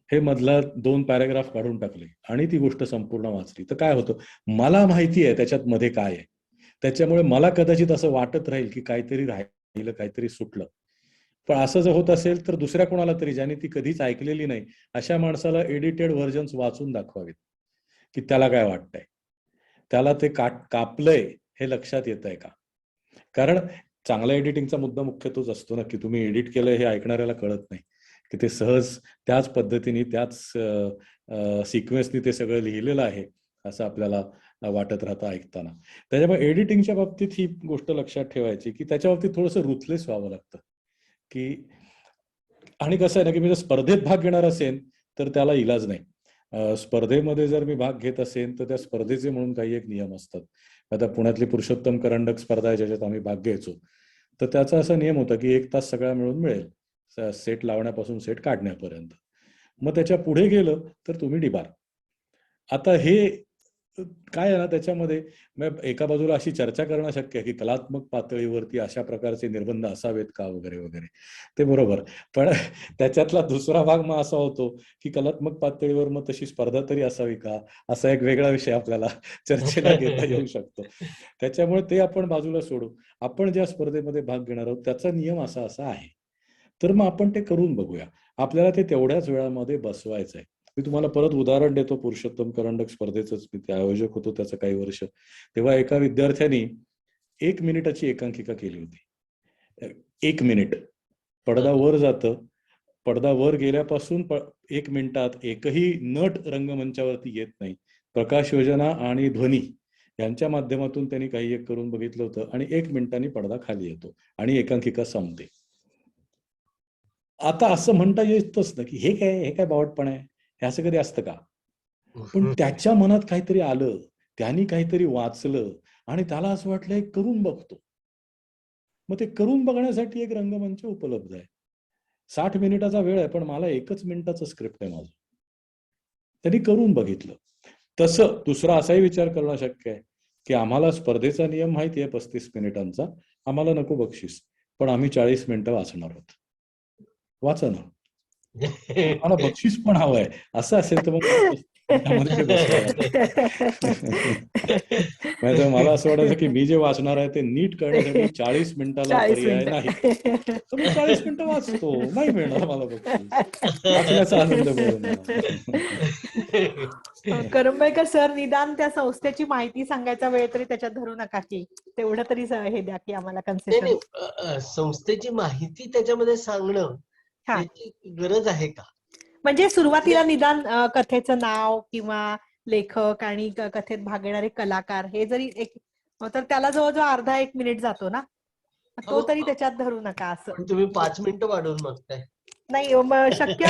हे मधला 2 पॅराग्राफ काढून टाकले आणि ती गोष्ट संपूर्ण वाचली तर काय होतं, मला माहिती आहे त्याच्यात मध्ये काय आहे, त्याच्यामुळे मला कदाचित असं वाटत राहील की काहीतरी राहिलं, काहीतरी सुटलं. पण असं जर होत असेल तर दुसऱ्या कोणाला तरी ज्याने ती कधीच ऐकलेली नाही अशा माणसाला एडिटेड व्हर्जन्स वाचून दाखवावेत की त्याला काय वाटतंय, त्याला ते कापलंय हे लक्षात येत आहे का. कारण चांगल्या एडिटिंगचा मुद्दा मुख्य तोच असतो ना की तुम्ही एडिट केलंय हे ऐकणाऱ्याला कळत नाही, की ते सहज त्याच पद्धतीने त्याच सिक्वेन्सनी ते सगळं लिहिलेलं आहे असं आपल्याला वाटत राहतं ऐकताना. त्याच्यामुळे एडिटिंगच्या बाबतीत ही गोष्ट लक्षात ठेवायची की त्याच्या बाबतीत थोडंसं रुथलेस व्हावं लागतं की. आणि कसं आहे ना की मी जर स्पर्धेत भाग घेणार असेल तर त्याला इलाज नाही. स्पर्धेमध्ये जर मी भाग घेत असेल तर त्या स्पर्धेचे म्हणून काही एक नियम असतात. आता पुण्यातली पुरुषोत्तम करंडक स्पर्धा आहे ज्याच्यात आम्ही भाग घ्यायचो, तर त्याचा असा नियम होता की 1 तास सगळा मिळून मिळेल, सेट लावण्यापासून सेट काढण्यापर्यंत. मग त्याच्या पुढे गेलं तर तुम्ही डिबार. आता हे काय आहे ना त्याच्यामध्ये एका बाजूला अशी चर्चा करणं शक्य आहे की कलात्मक पातळीवरती अशा प्रकारचे निर्बंध असावेत का वगैरे वगैरे, ते बरोबर. पण त्याच्यातला दुसरा भाग मग असा होतो की कलात्मक पातळीवर मग तशी स्पर्धा तरी असावी का, असा एक वेगळा विषय आपल्याला चर्चेला घेता येऊ शकतो. त्याच्यामुळे ते आपण बाजूला सोडू. आपण ज्या स्पर्धेमध्ये भाग घेणार आहोत त्याचा नियम असा असा आहे, तर मग आपण ते करून बघूया. आपल्याला ते तेवढ्याच वेळामध्ये बसवायचं आहे. मी तुम्हाला परत उदाहरण देतो, पुरुषोत्तम करंडक स्पर्धेचंच. मी ते आयोजक होतो त्याचं काही वर्ष. तेव्हा एका विद्यार्थ्यानी 1 मिनिटाची एकांकिका केली होती. 1 मिनिट पडदा वर जातं, पडदा वर गेल्यापासून 1 मिनिटात एकही नट रंगमंचावरती येत नाही. प्रकाश योजना आणि ध्वनी यांच्या माध्यमातून त्यांनी काही एक करून बघितलं होतं आणि 1 मिनिटांनी पडदा खाली येतो आणि एकांकिका संपते. आता असं म्हणता येतच ना की हे काय बावटपण आहे, हे असं कधी असतं का. पण त्याच्या मनात काहीतरी आलं, त्यांनी काहीतरी वाचलं आणि त्याला असं वाटलं हे करून बघतो. मग ते करून बघण्यासाठी एक रंगमंच उपलब्ध आहे. 60 मिनिटाचा वेळ आहे पण मला 1च मिनिटाचं स्क्रिप्ट आहे माझं. त्यांनी करून बघितलं. तसं दुसरा असाही विचार करणं शक्य आहे की आम्हाला स्पर्धेचा नियम माहिती आहे 35 मिनिटांचा, आम्हाला नको बक्षीस, पण आम्ही 40 मिनिटं वाचणार आहोत. वाचा ना, मला बक्षीस पण हवंय असं असेल तर मग त्यामध्ये बसवायला. म्हणजे मला असं वाटायचं की मी जे वाचणार आहे ते नीट करण्यासाठी 40 मिनिटाला 40 पर्याय नाही, मिनिटं. तर मी 40 मिनिटं वाचतो, नाही मिळणार मला बक्षीस, वाचण्याचा आनंद मिळेल मला. करंबेळकर सर, निदान त्या संस्थेची माहिती सांगायचा वेळ तरी त्याच्यात धरू नका की, तेवढं तरी हे द्या की आम्हाला नाही कन्सेशन. नाही, संस्थेची माहिती त्याच्यामध्ये सांगणं हा, याची गरज आहे का. म्हणजे सुरुवातीला निदान कथेचं नाव किंवा लेखक आणि कथेत भाग घेणारे कलाकार हे जरी एक, तर त्याला जवळजवळ अर्धा 1 मिनिट जातो ना, तो तरी त्याच्यात धरू नका असं. पण तुम्ही 5 मिनिटं वाढवून मागताय. नाही, शक्य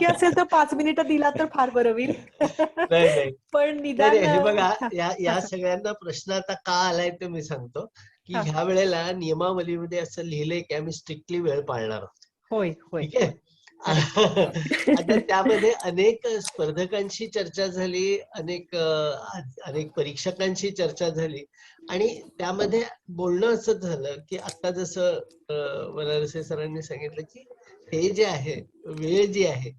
असेल तर 5 मिनिटं दिला तर फार बरं होईल. नाही नाही पण नाही निदान हे बघा, या सगळ्यांना प्रश्न आता का आलाय ते मी सांगतो की ह्या वेळेला नियमावलीमध्ये असं लिहिलंय की आम्ही स्ट्रिक्टली वेळ पाळणार आहोत. होय होय. ठीक आहे. आता त्यामध्ये अनेक स्पर्धकांशी चर्चा झाली, अनेक परीक्षकांशी चर्चा झाली आणि त्यामध्ये बोलणं असं झालं की आता जसं वनरसे सरांनी सांगितलं की हे जे आहे, वेळ जी आहे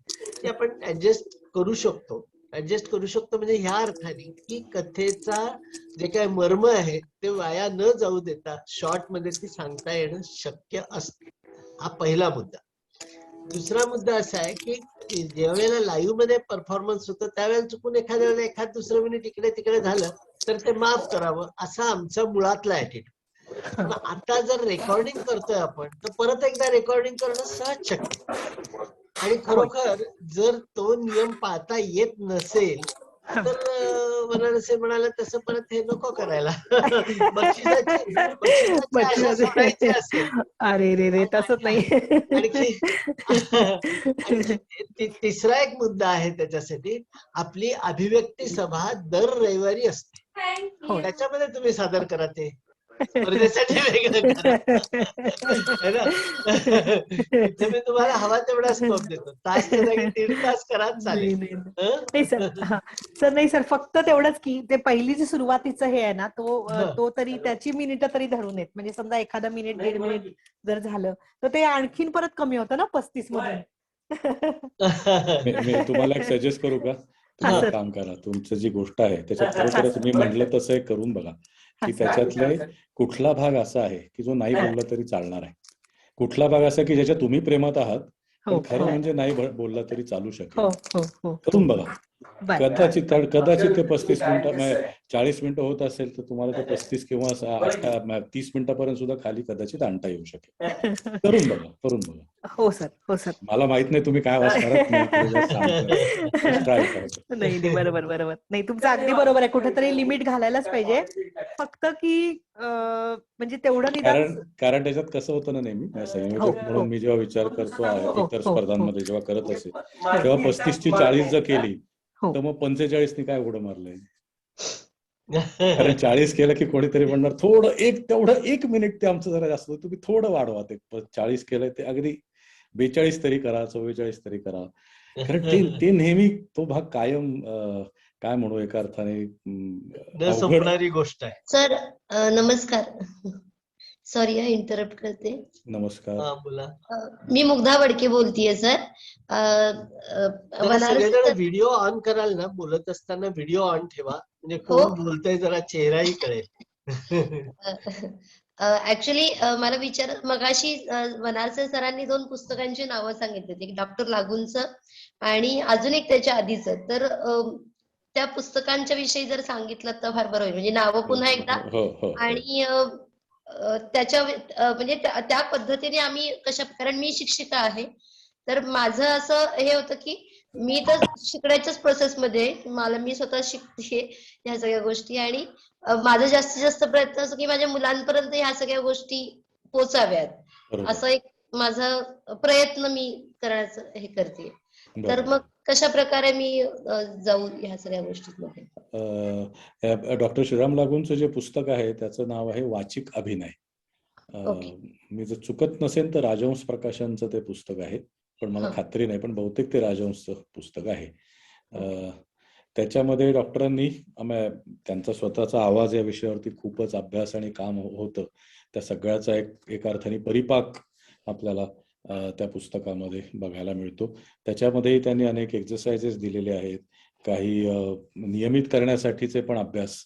ती आपण ऍडजस्ट करू शकतो. ऍडजस्ट करू शकतो म्हणजे ह्या अर्थाने की कथेचा जे काय मर्म आहे ते वाया न जाऊ देता शॉर्ट मध्ये ती सांगता येणं शक्य असतं. हा पहिला मुद्दा. दुसरा मुद्दा असा आहे की ज्या वेळेला लाईव्ह मध्ये परफॉर्मन्स होतं त्यावेळेला चुकून एखाद्या वेळेला एखाद दुसरं मिनिट इकडे तिकडे झालं तर ते माफ करावं, असा आमचा मुळातला ऍटिट्यूड. मग आता जर रेकॉर्डिंग करतोय आपण तर परत एकदा रेकॉर्डिंग करणं सहज शक्य. आणि खरोखर जर तो नियम पाळता येत नसेल तर बनारसे म्हणाला तसं परत हे नको करायला. बक्षिसाची आशा सोडायची असेल अरे रे रे, तसंच नाही. आणखी तिसरा एक मुद्दा आहे त्याच्यासाठी, आपली अभिव्यक्ती सभा दर रविवारी असते. हो. त्याच्यामध्ये तुम्ही सादर करा ते. स्पर्धेसाठी वेगळं करा. है ना? इथे मी तुम्हाला हवा तेवढा स्कोप देतो. तासच्या जागी 1.5 तास करा नाही चालेल. नाही हं? नाही सर. हा सर, नाही सर, फक्त तेवढंच की ते पहिली जी सुरुवातीचं हे आहे ना, हं. तो तरी त्याची मिनिटं तरी धरून येत. म्हणजे समजा एखादा मिनिट 1.5 मिनिट जर झालं तर ते आणखीन परत कमी होतं ना 35 मधून. मी तुम्हाला एक सजेस्ट करू का? हा तुम्ही एक सर. काम करा, तुमचं जी गोष्ट आहे त्याच्यात हा खरोखरच मी सर. म्हटलं तसं एक करून बघा, हा की सर. त्याच्यातले कुठला भाग असा आहे की जो नाही बोलला तरी चालणार आहे, कुठला भाग असा की ज्याच्यात तुम्ही प्रेमात आहात हो पण खरं हो म्हणजे नाही बोलला तरी चालू शकेल. हो हो हो. करून बघा. बर. कदाचित ते 35 मिनिटं 40 मिनिटं होत असेल तर तुम्हाला ते 35 किंवा 30 मिनिटापर्यंत सुद्धा खाली कदाचित आणता येऊ शकेल. करून बघा. हो सर, हो सर. मला माहित नाही तुम्ही काय वाचणार, मी आपलं जस्ट सांगतोय. ट्राय करायचं. नाही बरोबर बरोबर. नाही, तुमचं अगदी बरोबर आहे. कुठेतरी लिमिट घालायलाच पाहिजे. फक्त की म्हणजे तेवढं निदान. कारण त्याच्यात कसं होतं ना, नेहमी हो संयोजक हो म्हणून मी जेव्हा विचार करतो हो इतर हो स्पर्धांमध्ये जेव्हा करत असेल तेव्हा 35 ची 40 जर केली हो. तर मग 45 नी काय उडं मारलंय. कारण 40 केलं की कोणीतरी म्हणणार थोडं तेवढं 1 मिनिट ते आमचं जरा जास्त, तुम्ही थोडं वाढवा. ते 40 केलंय ते अगदी 42 तरी करा, 44 तरी करा. कारण ते नेहमी तो भाग कायम काय म्हणू एका अर्थाने न अवघड. संपणारी गोष्ट आहे. सर नमस्कार. सॉरी इंटरप्ट करते. नमस्कार. हा बोला. मी मुग्धा वडके बोलतीये सर. जरा सगळेजण व्हिडिओ ऑन कराल ना, बोलत असताना व्हिडिओ ऑन ठेवा म्हणजे कोण बोलतंय जरा चेहराही कळेल. ऍक्च्युली मला मगाशी बनारसे सरांनी 2 पुस्तकांची नावं सांगितली होती, डॉक्टर लागूंचं आणि अजून एक त्याच्या आधीचं. तर त्या पुस्तकांच्या विषयी जर सांगितलं तर फार बरं होईल, म्हणजे नावं पुन्हा एकदा. आणि त्याच्या म्हणजे त्या पद्धतीने आम्ही कारण मी शिक्षिका आहे, तर माझं असं हे होतं की मी तर शिकण्याच्याच प्रोसेसमध्ये, मी स्वतः शिकते ह्या सगळ्या गोष्टी. आणि माझा जास्तीत जास्त प्रयत्न असतो की माझ्या मुलांपर्यंत ह्या सगळ्या गोष्टी पोचाव्यात, असं एक माझा प्रयत्न मी करण्याचं हे करते. तर मग कशा प्रकारे मी जाऊ ह्या सगळ्या गोष्टींमध्ये? डॉक्टर श्रीराम लागूंचं जे पुस्तक आहे त्याचं नाव आहे वाचिक अभिनय. मी जर चुकत नसेल तर राजहंस प्रकाशनचं ते पुस्तक आहे, पण मला खात्री नाही, पण बहुतेक ते राजहंसचं पुस्तक आहे. त्याच्यामध्ये डॉक्टरांनी त्यांचा स्वतःचा आवाज या विषयावरती खूपच अभ्यास आणि काम होतं. त्या सगळ्याचा एक अर्थाने परिपाक आपल्याला त्या पुस्तकामध्ये बघायला मिळतो. त्याच्यामध्येही त्यांनी अनेक एक्सरसाइजेस दिलेले आहेत, काही नियमित करण्यासाठीचे पण अभ्यास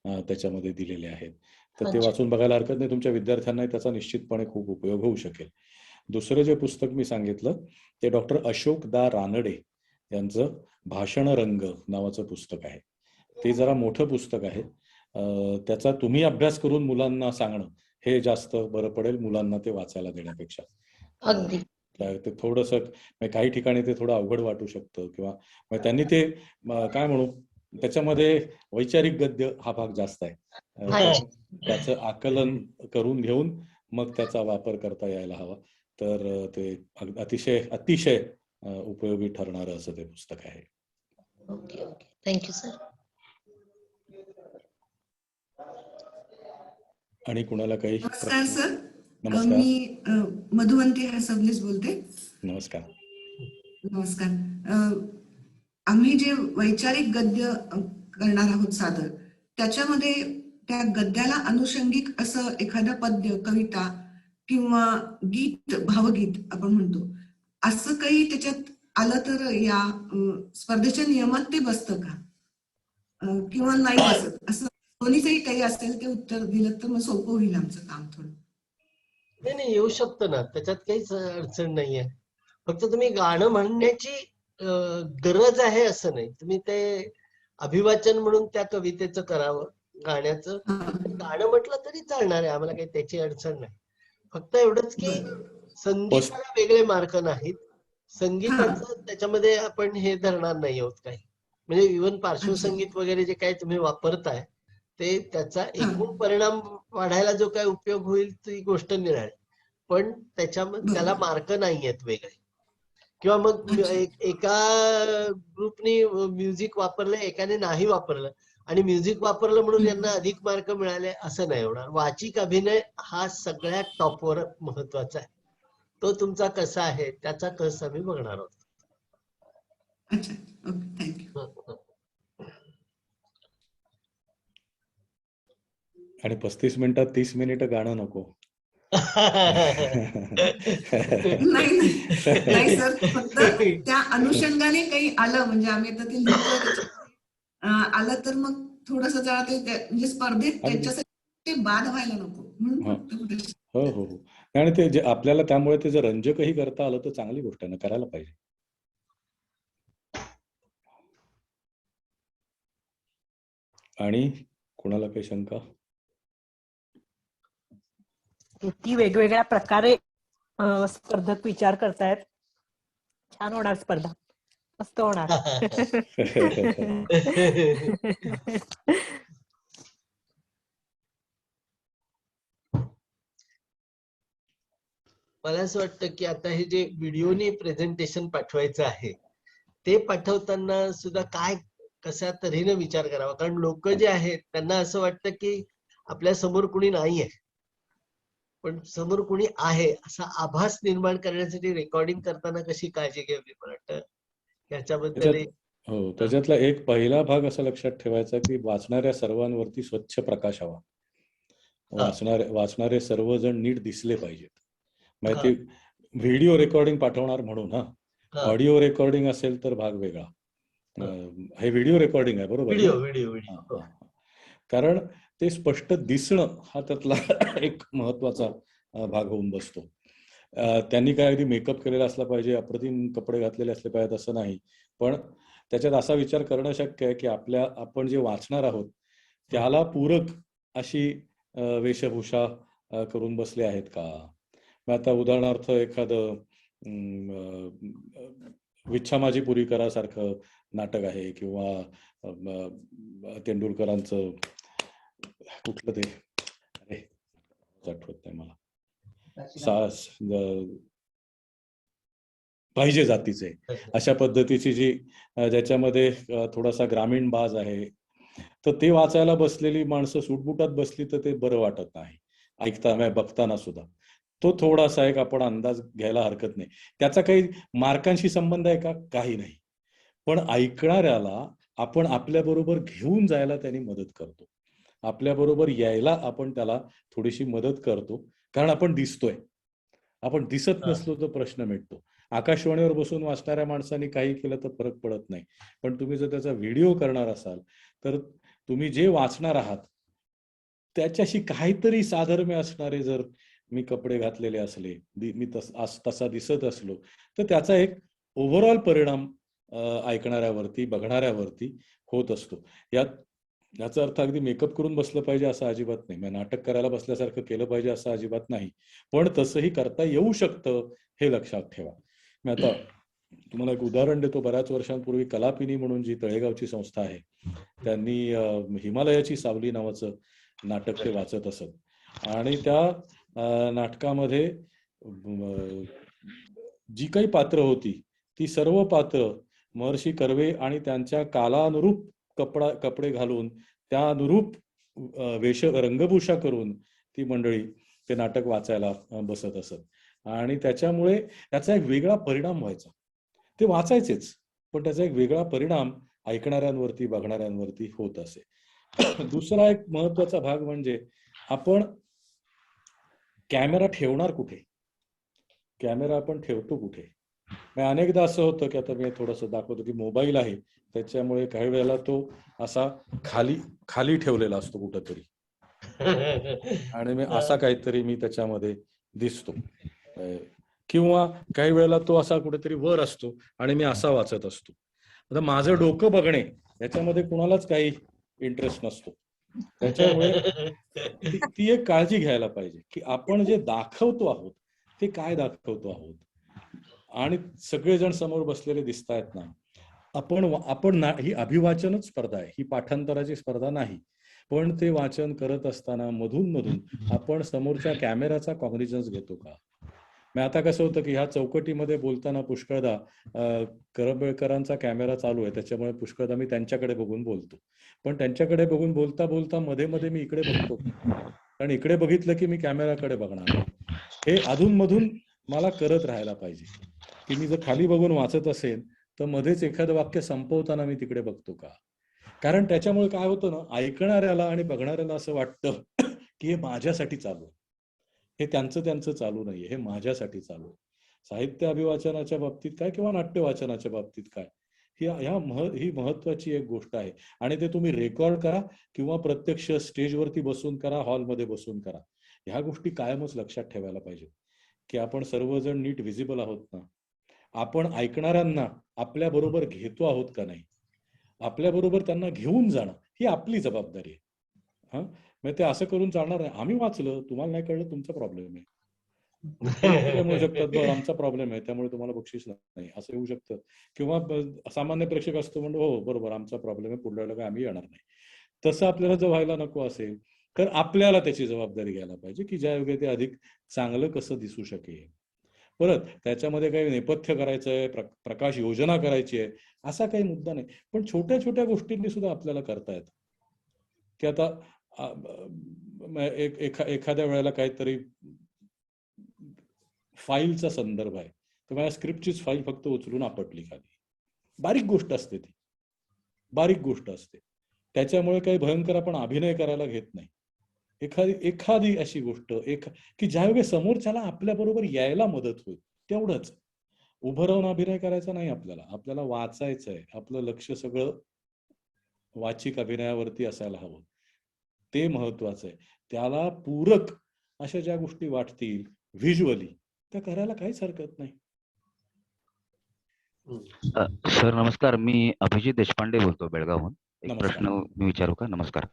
त्याच्यामध्ये दिलेले आहेत. तर ते वाचून बघायला हरकत नाही. तुमच्या विद्यार्थ्यांनाही त्याचा निश्चितपणे खूप उपयोग होऊ शकेल. दुसरं जे पुस्तक मी सांगितलं ते डॉक्टर अशोक दा रानडे यांचं भाषण रंग नावाचं पुस्तक आहे. ते जरा मोठं पुस्तक आहे. त्याचा तुम्ही अभ्यास करून मुलांना सांगणं हे जास्त बरं पडेल मुलांना ते वाचायला देण्यापेक्षा. अगदी ते थोडंसं काही ठिकाणी ते थोडं अवघड वाटू शकतं, किंवा त्यांनी ते काय म्हणू त्याच्यामध्ये वैचारिक गद्य हा भाग जास्त आहे. त्याचं आकलन करून घेऊन मग त्याचा वापर करता यायला हवा. तर ते अतिशय उपयोगी ठरणारं असं ते पुस्तक आहे. Okay thank you sir. आणि कुणाला काही? नमस्कार सर. नमस्कार. मी मधुवंती हसबनीस बोलते. नमस्कार. आम्ही जे वैचारिक गद्य करणार आहोत सादर, त्याच्यामध्ये त्या गद्याला अनुषंगिक असं एखादं पद्य, कविता किंवा गीत, भावगीत आपण म्हणतो, असं काही त्याच्यात आलं तर या स्पर्धेच्या नियमात ते बसतं का किंवा नाही बसत? असं दोन्हीचंही काही असेल ते उत्तर दिलं तर मग सोपं होईल आमचं काम थोडं. नाही येऊ शकतं ना, त्याच्यात काहीच अडचण नाहीये. फक्त तुम्ही गाणं म्हणण्याची गरज आहे असं नाही. तुम्ही ते अभिवाचन म्हणून त्या कवितेचं करावं, गाण्याचं. गाणं म्हटलं तरी चालणार आहे, आम्हाला काही त्याची अडचण नाही. फक्त एवढंच की संगीताला वेगळे मार्क नाहीत. संगीताचं त्याच्यामध्ये आपण हे धरणार नाही आहोत काही. म्हणजे इव्हन पार्श्वसंगीत वगैरे जे काही तुम्ही वापरताय ते त्याचा एकूण परिणाम वाढायला जो काही उपयोग होईल ती गोष्ट निराळी, पण त्याच्यामध्ये त्याला बरोबर. मार्क नाही आहेत वेगळे. किंवा मग अच्छा. एका ग्रुपनी म्युझिक वापरलं, एकाने नाही वापरलं आणि म्युझिक वापरलं म्हणून यांना अधिक मार्क मिळाले असं नाही होणार. वाचिक अभिनय हा सगळ्यात टॉपवर महत्वाचा आहे. तो तुमचा कसा आहे त्याचा कस आम्ही बघणार आहोत. अच्छा, ओके, थँक्यू. आणि 35 मिनिटात 30 मिनिटं गाणं नको. नाही नाही सर, फक्त त्या अनुषंगाने काही आलं म्हणजे आम्ही आता ते लिहितोय त्याच्यामध्ये आलं तर मग थोडस जरा ते म्हणजे स्पर्धेत त्यांच्यासाठी ते बाद व्हायला नको म्हणून फक्त कुठे. हो हो हो. आणि ते जे आपल्याला त्यामुळे ते जर रंजकही करता आलं तर चांगली गोष्ट आहे ना, करायला पाहिजे. आणि कोणाला काही शंका? किती वेगवेगळ्या प्रकारे स्पर्धक विचार करतायत. छान होणार स्पर्धा, मस्त होणार. मला असं वाटतं की आता हे जे व्हिडिओनी प्रेझेंटेशन पाठवायचं आहे ते पाठवताना सुद्धा काय कशा तऱ्हेने विचार करावा, कारण लोक जे आहेत त्यांना असं वाटतं की आपल्या समोर कुणी नाहीये, पण समोर कुणी आहे असा आभास निर्माण करण्यासाठी रेकॉर्डिंग करताना कशी काळजी घ्यावी मला वाटतं याच्याबद्दल. हो, त्याच्यातला एक पहिला भाग असा लक्षात ठेवायचा की वाचणाऱ्या सर्वांवरती स्वच्छ प्रकाश हवा. वाचणारे सर्वजण नीट दिसले पाहिजेत. माहिती व्हिडिओ रेकॉर्डिंग पाठवणार म्हणून. ऑडिओ रेकॉर्डिंग असेल तर भाग वेगळा. हे व्हिडिओ रेकॉर्डिंग आहे, बरोबर? व्हिडिओ. कारण ते स्पष्ट दिसणं हा त्यातला एक महत्वाचा भाग होऊन बसतो. त्यांनी काय अगदी मेकअप केलेला असला पाहिजे, अप्रतिम कपडे घातलेले असले पाहिजेत असं नाही, पण त्याच्यात असा विचार करणं शक्य आहे की आपण जे वाचणार आहोत त्याला पूरक अशी वेशभूषा करून बसले आहेत का. आता उदाहरणार्थ एखादं विच्छा माझी पुरी करा सारखं नाटक आहे किंवा तेंडुलकरांचं कुठलं ते, अरे आठवत नाही मला, पाहिजे जातीचे, अशा पद्धतीची जी ज्याच्यामध्ये थोडासा ग्रामीण बाज आहे, तर ते वाचायला बसलेली माणसं सुटबुटात बसली तर ते बरं वाटत नाही ऐकताना बघताना सुद्धा. तो थोडासा एक आपण अंदाज घ्यायला हरकत नाही. त्याचा काही मार्कांशी संबंध आहे का? काही नाही, पण ऐकणाऱ्याला आपण आपल्या बरोबर घेऊन जायला त्यांनी मदत करतो, आपल्या बरोबर यायला आपण त्याला थोडीशी मदत करतो, कारण आपण दिसतोय. आपण दिसत नसलो तर प्रश्न मिटतो. आकाशवाणीवर बसून वाचणाऱ्या माणसांनी काही केलं तर फरक पडत नाही, पण तुम्ही जर त्याचा व्हिडिओ करणार असाल तर तुम्ही जे वाचणार आहात त्याच्याशी काहीतरी साधर्म्य असणारे जर मी कपडे घातलेले असले, मी तसा दिसत असलो, तर त्याचा एक ओव्हरऑल परिणाम ऐकणाऱ्यावरती बघणाऱ्यावरती होत असतो. याचा अर्थ अगदी मेकअप करून बसलं पाहिजे असं अजिबात नाही, म्हणजे नाटक करायला बसल्यासारखं केलं पाहिजे असं अजिबात नाही, पण तसंही करता येऊ शकतं हे लक्षात ठेवा. मी आता तुम्हाला एक उदाहरण देतो. बऱ्याच वर्षांपूर्वी कलापिनी म्हणून जी तळेगावची संस्था आहे त्यांनी हिमालयाची सावली नावाचं नाटक ते वाचत असत आणि त्या नाटकामध्ये जी काही पात्र होती ती सर्व पात्र महर्षी कर्वे आणि त्यांच्या कालानुरूप कपडे घालून त्या अनुरूप रंगभूषा करून ती मंडळी ते नाटक वाचायला बसत असत आणि त्याच्यामुळे त्याचा एक वेगळा परिणाम व्हायचा. ते वाचायचेच पण त्याचा एक वेगळा परिणाम ऐकणाऱ्यांवरती बघणाऱ्यांवरती होत असे. दुसरा एक महत्वाचा भाग म्हणजे आपण कॅमेरा ठेवणार कुठे, कॅमेरा आपण ठेवतो कुठे. अनेकदा असं होतं की आता मी थोडंसं दाखवतो की मोबाईल आहे त्याच्यामुळे काही वेळेला तो असा खाली ठेवलेला असतो कुठंतरी आणि मी असा काहीतरी मी त्याच्यामध्ये दिसतो, किंवा काही वेळेला तो असा कुठेतरी वर असतो आणि मी असा वाचत असतो. आता माझं डोकं बघणे याच्यामध्ये कुणालाच काही इंटरेस्ट नसतो, त्याच्यामुळे ती एक काळजी घ्यायला पाहिजे की आपण जे दाखवतो आहोत ते काय दाखवतो आहोत. आणि सगळेजण समोर बसलेले दिसतायत ना, आपण ही अभिवाचनच स्पर्धा आहे, ही पाठांतराची स्पर्धा नाही. पण ते वाचन करत असताना मधून मधून आपण समोरच्या कॅमेराचा कॉग्निजन्स घेतो का? मग आता कसं होतं की ह्या चौकटीमध्ये बोलताना पुष्कळदा करंबेळकरांचा कॅमेरा चालू आहे, त्याच्यामुळे पुष्कळदा मी त्यांच्याकडे बघून बोलतो. पण त्यांच्याकडे बघून बोलता बोलता मध्ये मध्ये मी इकडे बघतो, कारण इकडे बघितलं की मी कॅमेराकडे बघणार आहे. हे अधूनमधून मला करत राहायला पाहिजे की मी जर खाली बघून वाचत असेल तर मध्येच एखादं वाक्य संपवताना मी तिकडे बघतो का? कारण त्याच्यामुळे काय होतं ना, ऐकणाऱ्याला आणि बघणाऱ्याला असं वाटतं की हे माझ्यासाठी चालू आहे, हे त्यांचं चालू नाहीये, हे माझ्यासाठी चालू आहे. साहित्य अभिवाचनाच्या बाबतीत काय किंवा नाट्य वाचनाच्या बाबतीत काय, ही महत्वाची एक गोष्ट आहे. आणि ते तुम्ही रेकॉर्ड करा किंवा प्रत्यक्ष स्टेजवरती बसून करा, हॉलमध्ये बसून करा, ह्या गोष्टी कायमच लक्षात ठेवायला पाहिजे की आपण सर्वजण नीट व्हिजिबल आहोत ना, आपण ऐकणाऱ्यांना आपल्या बरोबर घेतो आहोत का नाही, आपल्या बरोबर त्यांना घेऊन जाणं ही आपली जबाबदारी आहे. मग ते असं करून चालणार नाही, आम्ही वाचलं, तुम्हाला नाही कळलं, तुमचा प्रॉब्लेम आहे. म्हणू शकतात बरं आमचा प्रॉब्लेम आहे त्यामुळे तुम्हाला बक्षीस नाही, असं येऊ शकतं. किंवा सामान्य प्रेक्षक असतो म्हणतो हो बरोबर आमचा प्रॉब्लेम आहे, पुढल्या वेळेला आम्ही येणार नाही. तसं आपल्याला जर व्हायला नको असेल तर आपल्याला त्याची जबाबदारी घ्यायला पाहिजे की ज्या योगे ते अधिक चांगलं कसं दिसू शकेल. परत त्याच्यामध्ये काही नेपथ्य करायचंय, प्रकाश योजना करायची आहे, असा काही मुद्दा नाही. पण छोट्या छोट्या गोष्टींनी सुद्धा आपल्याला करता येतं की आता एखाद्या वेळेला काहीतरी फाईलचा संदर्भ आहे तर माझ्या स्क्रिप्टचीच फाईल फक्त उचलून आपटली खाली, बारीक गोष्ट असते ती, बारीक गोष्ट असते, त्याच्यामुळे काही भयंकर आपण अभिनय करायला घेत नाही. एखादी अशी गोष्ट की ज्यावेळी समोरच्याला आपल्या बरोबर यायला मदत होईल, तेवढंच. उभं राहून अभिनय करायचा नाही आपल्याला, आपल्याला वाचायचंय, आपलं लक्ष सगळं वाचिक अभिनयावरती असायला हवं, ते महत्वाचं आहे. त्याला पूरक अशा ज्या गोष्टी वाटतील व्हिज्युअली त्या करायला काहीच हरकत नाही. सर नमस्कार, मी अभिजित देशपांडे बोलतो बेळगावहून. एक नमस्कार. प्रश्न मी विचारू का? नमस्कार.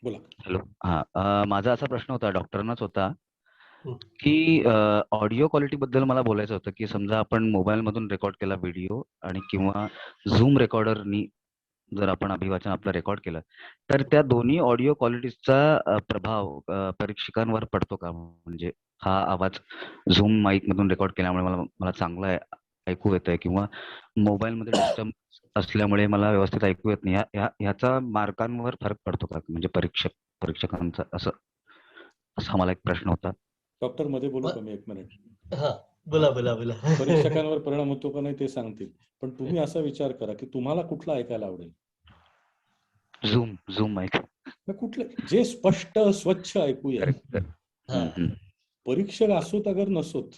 बोला. हॅलो. हा, माझा असा प्रश्न होता, डॉक्टरांनाच होता की ऑडिओ क्वालिटी बद्दल मला बोलायचं होतं की समजा आपण मोबाईल मधून रेकॉर्ड केला व्हिडिओ आणि किंवा झूम रेकॉर्डरनी जर आपण अभिवाचन आपलं रेकॉर्ड केलं तर त्या दोन्ही ऑडिओ क्वालिटीचा प्रभाव परीक्षकांवर पडतो का? म्हणजे हा आवाज झूम माईक मधून रेकॉर्ड केल्यामुळे मला चांगला ऐकू येतंय किंवा मोबाईल मध्ये डिस्टर्ब असल्यामुळे मला व्यवस्थित ऐकू येत नाही, ह्याचा मार्कांवर फरक पडतो का? म्हणजे परीक्षकांचा असा मला एक प्रश्न होता. डॉक्टर मध्ये बोलू का मी 1 मिनिट? हा, बोला बोला बोला. परीक्षकांवर परिणाम होतो का नाही ते सांगतील, पण तुम्ही असा विचार करा की तुम्हाला कुठला ऐकायला आवडेल? Zoom mic. कुठलं जे स्पष्ट स्वच्छ ऐकूया. परीक्षक असोत अगर नसोत,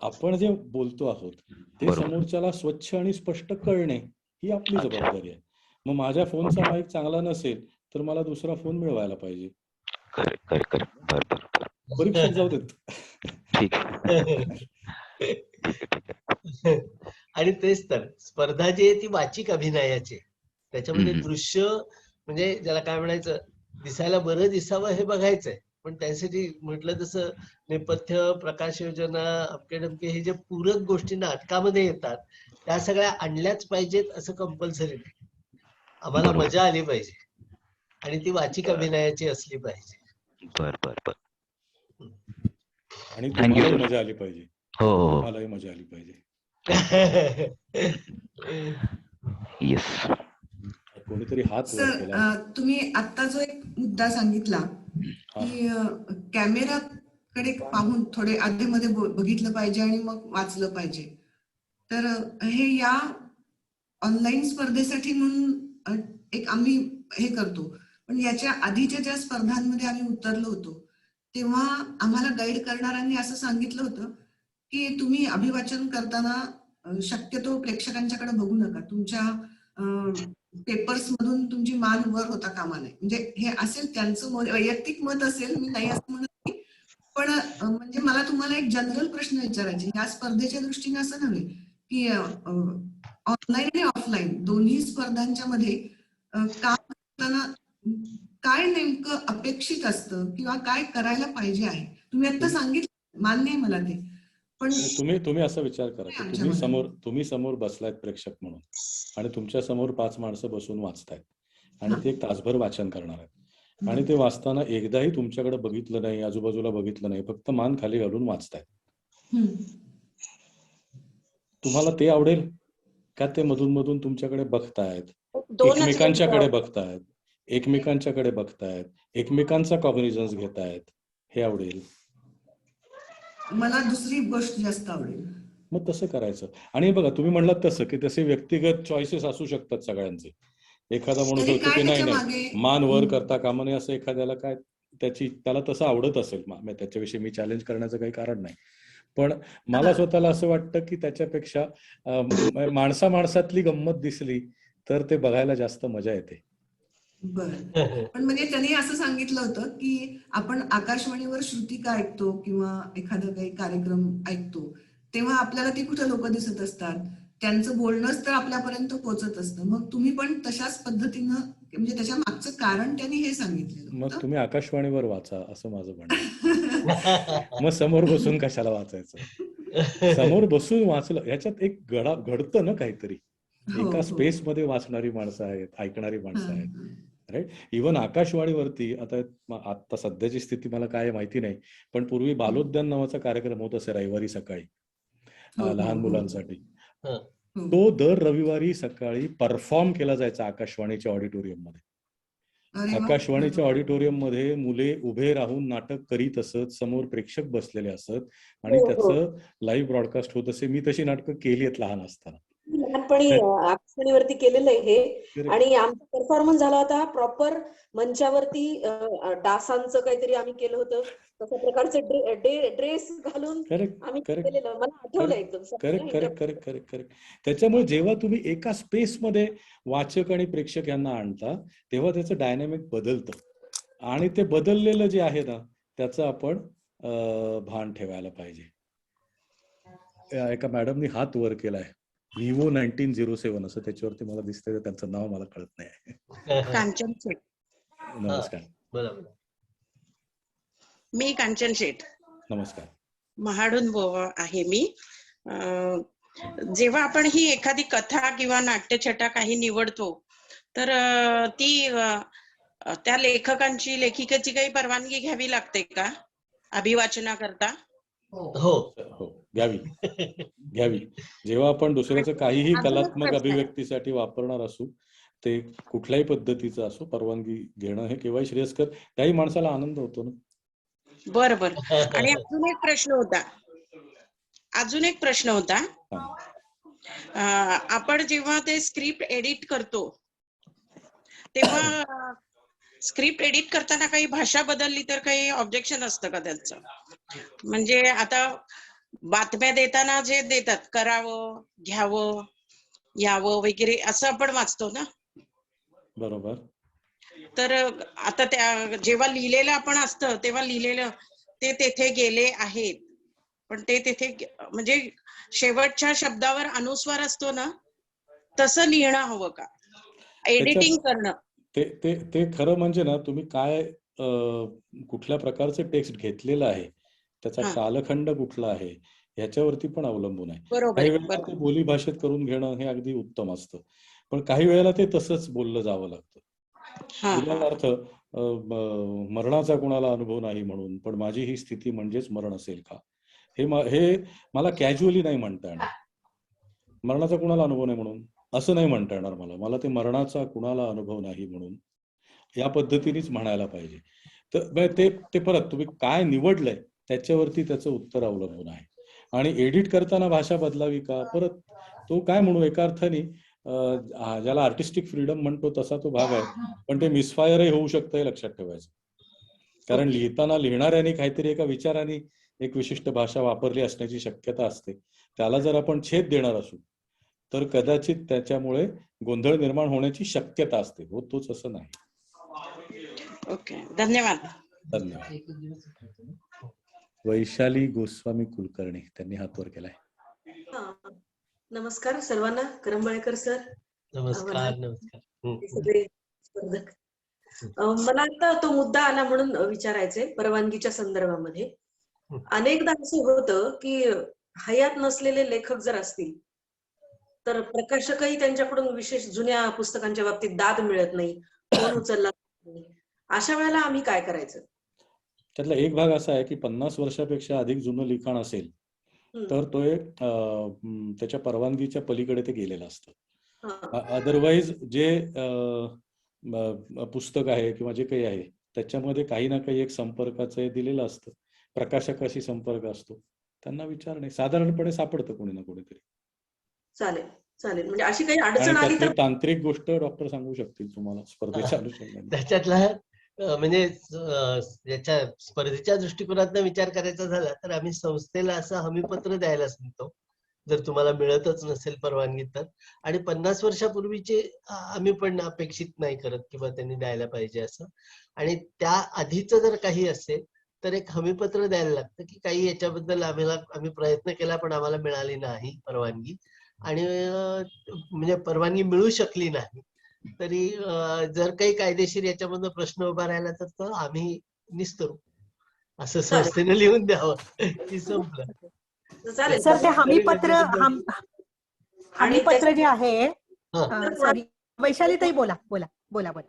आपण जे बोलतो आहोत ते समोरच्याला स्वच्छ आणि स्पष्ट कळणे ही आपली जबाबदारी आहे. मग माझ्या फोनचा माईक चांगला नसेल तर मला दुसरा फोन मिळवायला पाहिजे. परीक्षक जाऊ देत. आणि तेच तर स्पर्धा जी आहे ती वाचिक अभिनयाची, त्याच्यामध्ये दृश्य म्हणजे ज्याला काय म्हणायचं, दिसायला बरं दिसावं हे बघायचंय, पण त्यासाठी म्हटलं तसं नेपथ्य, प्रकाश योजना, अमके डमके हे जे पूरक गोष्टी नाटकामध्ये येतात त्या सगळ्या आणल्याच पाहिजेत असं कंपल्सरी नाही. आम्हाला मजा आली पाहिजे आणि ती वाचिक अभिनयाची असली पाहिजे. आणि तुम्हालाही मजा आली पाहिजे. हो, मलाही मजा आली पाहिजे. कोणीतरी हात वर केला. तुम्ही आता जो एक मुद्दा सांगितला की कॅमेराकडे पाहून थोडे आधीमध्ये बघितलं पाहिजे आणि मग वाचलं पाहिजे, तर हे या ऑनलाईन स्पर्धेसाठी म्हणून एक आम्ही हे करतो. पण याच्या आधीच्या ज्या स्पर्धांमध्ये आम्ही उतरलो होतो तेव्हा आम्हाला गाईड करणाऱ्यांनी असं सांगितलं होतं की तुम्ही अभिवाचन करताना शक्यतो प्रेक्षकांच्याकडे बघू नका, तुमच्या पेपर्स मधून तुमची मान वर होता कामा नये. म्हणजे हे असेल त्यांचं वैयक्तिक मत असेल, मी नाही असं म्हणत नाही, पण म्हणजे मला तुम्हाला एक जनरल प्रश्न विचारायचे, या स्पर्धेच्या दृष्टीने असं नव्हे की ऑनलाईन आणि ऑफलाईन दोन्ही स्पर्धांच्या मध्ये काम करताना काय नेमकं अपेक्षित असतं किंवा काय करायला पाहिजे आहे. तुम्ही आता सांगितलं, मान्य आहे मला ते, पण तुम्ही असा विचार करा की आमच्या मनात. तुम्ही समोर बसलायत प्रेक्षक म्हणून आणि तुमच्या समोर 5 माणसं बसून वाचतायत आणि ते एक तासभर वाचन करणार आहेत आणि ते वाचताना एकदाही तुमच्याकडे बघितलं नाही, आजूबाजूला बघितलं नाही, फक्त मान खाली घालून वाचतायत. तुम्हाला ते आवडेल का? ते मधून मधून तुमच्याकडे बघतायत, एकमेकांच्याकडे बघतायत, एकमेकांच्याकडे बघतायत, एकमेकांचा कॉग्निझन्स घेतायत, हे आवडेल? मला दुसरी गोष्ट जास्त आवडेल. मग तसं करायचं. आणि बघा तुम्ही म्हणलात तसं की तसे व्यक्तिगत चॉईसेस असू शकतात सगळ्यांचे. एखादा माणूस तरी होतो काय की नाही त्याच्या नाही मागे मान वर करता कामा नये, असं एखाद्याला काय त्याला तसं आवडत असेल, त्याच्याविषयी मी चॅलेंज करण्याचं काही कारण नाही. पण मला स्वतःला असं वाटतं की त्याच्यापेक्षा माणसातली गंमत दिसली तर ते बघायला जास्त मजा येते. बरं. पण म्हणजे त्यांनी असं सांगितलं होतं की आपण आकाशवाणीवर श्रुतिका ऐकतो किंवा एखादा काही कार्यक्रम ऐकतो तेव्हा आपल्याला ती कुठे लोक दिसत असतात, त्यांचं बोलणंच तर आपल्यापर्यंत पोहोचत असतं. मग तुम्ही पण तशाच पद्धतीनं, म्हणजे त्याच्या मागचं कारण त्यांनी हे सांगितलेलं मग होतं. तुम्ही आकाशवाणीवर वाचा असं माझं म्हणणं आहे. मग समोर बसून कशाला वाचायचं? समोर बसून वाचलं ह्याच्यात एक घडतं ना काहीतरी. हो, एका हो. स्पेस मध्ये वाचणारी माणसं आहेत, ऐकणारी माणसं हां, आहेत, हां. राईट. इव्हन आकाशवाणीवरती आता सध्याची स्थिती मला काय माहिती नाही, पण पूर्वी बालोद्यान नावाचा कार्यक्रम होत असे रविवारी सकाळी हो, हो, लहान हो. मुलांसाठी. हो. तो दर रविवारी सकाळी परफॉर्म केला जायचा आकाशवाणीच्या ऑडिटोरियम मध्ये. अरे वा. आकाशवाणीच्या ऑडिटोरियम मध्ये मुले उभे राहून नाटक करीत असत, समोर प्रेक्षक बसलेले असत आणि त्याचं लाईव्ह ब्रॉडकास्ट होत असे. मी तशी नाटकं केली आहेत लहान असताना. लहानपणी आकाशवाणीवरती केलेलं आहे हे. आणि आमचा परफॉर्मन्स झाला होता प्रॉपर मंचावरती, डासांचं काहीतरी आम्ही केलं होतं, तशा प्रकारचे ड्रेस घालून आम्ही केलेलं. मला आठवलं एकदम. करेक्ट. त्याच्यामुळे जेव्हा तुम्ही एका स्पेस मध्ये वाचक आणि प्रेक्षक यांना आणता तेव्हा त्याचं डायनॅमिक बदलतं आणि ते बदललेलं जे आहे ना त्याचं आपण भान ठेवायला पाहिजे. एका मॅडमनी हात वर केलाय, विवो 1907 असं त्याच्यावरती मला दिसतंय, त्यांचं नाव मला कळत नाही. कांचन शेठ. नमस्कार. मी कांचन शेठ. नमस्कार. महाडून आहे मी. जेव्हा आपण ही एखादी कथा किंवा नाट्यछटा काही निवडतो तर ती त्या लेखकांची, लेखिकेची काही परवानगी घ्यावी लागते का अभिवाचनाकरता? हो, घ्यावी. जेव्हा आपण दुसऱ्याचं काहीही कलात्मक अभिव्यक्तीसाठी वापरणार असू, ते कुठल्याही पद्धतीचं असो, परवानगी घेणं हे केव्हाही श्रेयस्कर. त्याही माणसाला आनंद होतो ना. बरोबर. आणि अजून एक प्रश्न होता. आपण जेव्हा ते स्क्रिप्ट एडिट करतो तेव्हा स्क्रिप्ट एडिट करताना काही भाषा बदलली तर काही ऑब्जेक्शन असतं का त्यांचं? म्हणजे आता बातम्या देताना जे देतात, करावं, घ्यावं, यावं वगैरे असं आपण वाचतो ना. बरोबर. तर आता त्या जेव्हा लिहिलेलं आपण असतं तेव्हा लिहिलेलं ते तेथे गेले आहेत, पण ते तेथे म्हणजे शेवटच्या शब्दावर अनुस्वार असतो ना, तसं लिहिणं हवं का? एडिटिंग करणं ते खरं म्हणजे ना, तुम्ही काय कुठल्या प्रकारचं टेक्स्ट घेतलेलं आहे, त्याचा कालखंड कुठला आहे ह्याच्यावरती पण अवलंबून आहे. काही वेळेला ते बोली भाषेत करून घेणं हे अगदी उत्तम असतं, पण काही वेळेला ते तसंच बोललं जावं लागतं. उदाहरणार्थ, मरणाचा कुणाला अनुभव नाही म्हणून पण माझी ही स्थिती म्हणजेच मरण असेल का, हे मला कॅज्युअली नाही म्हणता येणार. मरणाचा कुणाला अनुभव नाही म्हणून असं नाही म्हणता येणार मला ते मरणाचा कुणाला अनुभव नाही म्हणून या पद्धतीनेच म्हणायला पाहिजे. तर ते परत तुम्ही काय निवडलंय त्याच्यावरती त्याचं उत्तर अवलंबून आहे. आणि एडिट करताना भाषा बदलावी का, परत तो काय म्हणू, एका अर्थाने ज्याला आर्टिस्टिक फ्रीडम म्हणतो तसा तो भाग आहे, पण ते मिसफायरही होऊ शकतं हे लक्षात ठेवायचं. कारण लिहिणाऱ्याने काहीतरी एका विचाराने एक विशिष्ट भाषा वापरली असण्याची शक्यता असते. त्याला जर आपण छेद देणार असू तर कदाचित त्याच्यामुळे गोंधळ निर्माण होण्याची शक्यता असते. होतोच असं नाही. ओके, धन्यवाद. वैशाली गोस्वामी कुलकर्णी, त्यांनी हात वर केलाय. नमस्कार सर्वांना. करंबळेकर सर. नमस्कार. सगळे स्पर्धक. मला आता तो मुद्दा आला म्हणून विचारायचंय परवानगीच्या संदर्भामध्ये. अनेकदा असं होतं की हयात नसलेले लेखक जर असतील तर प्रकाशकही त्यांच्याकडून विशेष जुन्या पुस्तकांच्या बाबतीत दाद मिळत नाही, फोन उचलला नाही. अशा वेळेला आम्ही काय करायचं? त्यातला एक भाग असा आहे की 50 वर्षापेक्षा अधिक जुनं लिखाण असेल तर तो एक त्याच्या परवानगीच्या पलीकडे ते गेलेलं असतं. अदरवाईज जे पुस्तक आहे किंवा जे काही आहे त्याच्यामध्ये काही ना काही एक संपर्काचं दिलेलं असतं, प्रकाशकाशी संपर्क असतो, त्यांना विचारणे साधारणपणे सापडतं कोणी ना कोणीतरी. चालेल चालेल. म्हणजे अशी काही आणि अडचण आली त्यातली तर तांत्रिक गोष्ट डॉक्टर सांगू शकतील तुम्हाला स्पर्धेच्या अनुषंगाने. त्याच्यातला म्हणजे याच्या स्पर्धेच्या दृष्टिकोनातून विचार करायचा झाला तर आम्ही संस्थेला असं हमीपत्र द्यायला सांगतो जर तुम्हाला मिळतच नसेल परवानगी तर. आणि 50 वर्षापूर्वीचे आम्ही पण अपेक्षित नाही करत किंवा त्यांनी द्यायला पाहिजे असं. आणि त्या आधीचं जर काही असेल तर एक हमीपत्र द्यायला लागतं की काही याच्याबद्दल आम्ही प्रयत्न केला पण आम्हाला मिळाली नाही परवानगी आणि म्हणजे परवानगी मिळू शकली नाही तरी जर काही कायदेशीर याच्यामधून प्रश्न उभा राहिला तर तो आम्ही निस्तरू असं संस्थेनं लिहून द्यावं की संपलं. चालेल. सर ते हमीपत्र हमीपत्र जे आहे, सॉरी वैशालीताई बोला बोला बोला बोला.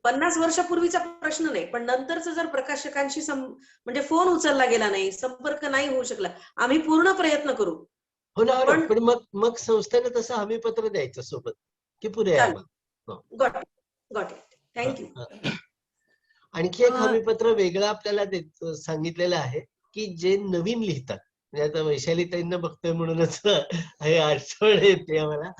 50 वर्षापूर्वीचा प्रश्न नाही, पण नंतरचं जर प्रकाशकांशी म्हणजे फोन उचलला गेला नाही, संपर्क नाही होऊ शकला, आम्ही पूर्ण प्रयत्न करू. हो ना, पण मग संस्थेनं तसं हमीपत्र द्यायचं सोबत की पुरे आहे. Got it. थँक्यू. आणखी एक हमीपत्र वेगळं आपल्याला सांगितलेलं आहे की जे नवीन लिहितात, म्हणजे आता वैशालीताईंना बघतोय म्हणूनच हे अडचण येते आम्हाला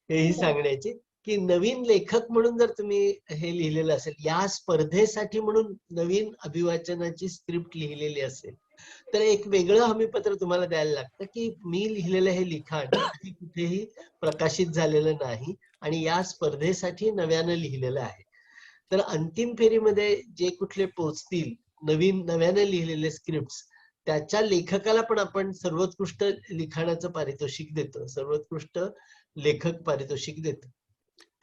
हेही सांगण्याची की नवीन लेखक म्हणून जर तुम्ही हे लिहिलेलं असेल, या स्पर्धेसाठी म्हणून नवीन अभिवाचनाची स्क्रिप्ट लिहिलेली असेल तर एक वेगळं हमीपत्र तुम्हाला द्यायला लागतं की मी लिहिलेलं हे लिखाण कुठेही प्रकाशित झालेलं नाही आणि या स्पर्धेसाठी नव्यानं लिहिलेलं आहे. तर अंतिम फेरीमध्ये जे कुठले पोचतील नव्याने लिहिलेले स्क्रिप्ट त्याच्या लेखकाला पण आपण सर्वोत्कृष्ट लिखाणाचं पारितोषिक देतो, सर्वोत्कृष्ट लेखक पारितोषिक देतो.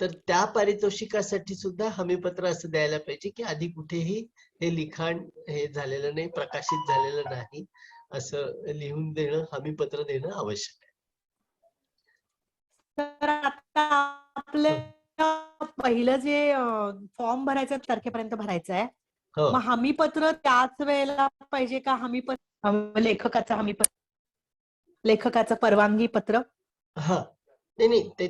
तर त्या पारितोषिकासाठी सुद्धा हमीपत्र असं द्यायला पाहिजे की आधी कुठेही हे लिखाण हे झालेलं नाही, प्रकाशित झालेलं नाही असं लिहून देणं, हमीपत्र देणं आवश्यक आहे. तर आता आपलं पहिलं जे फॉर्म भरायचं तारखेपर्यंत भरायचं आहे, मग हमीपत्र त्याच वेळेला पाहिजे का? हमीपत्र लेखकाचं परवानगी पत्र? हा नाही ते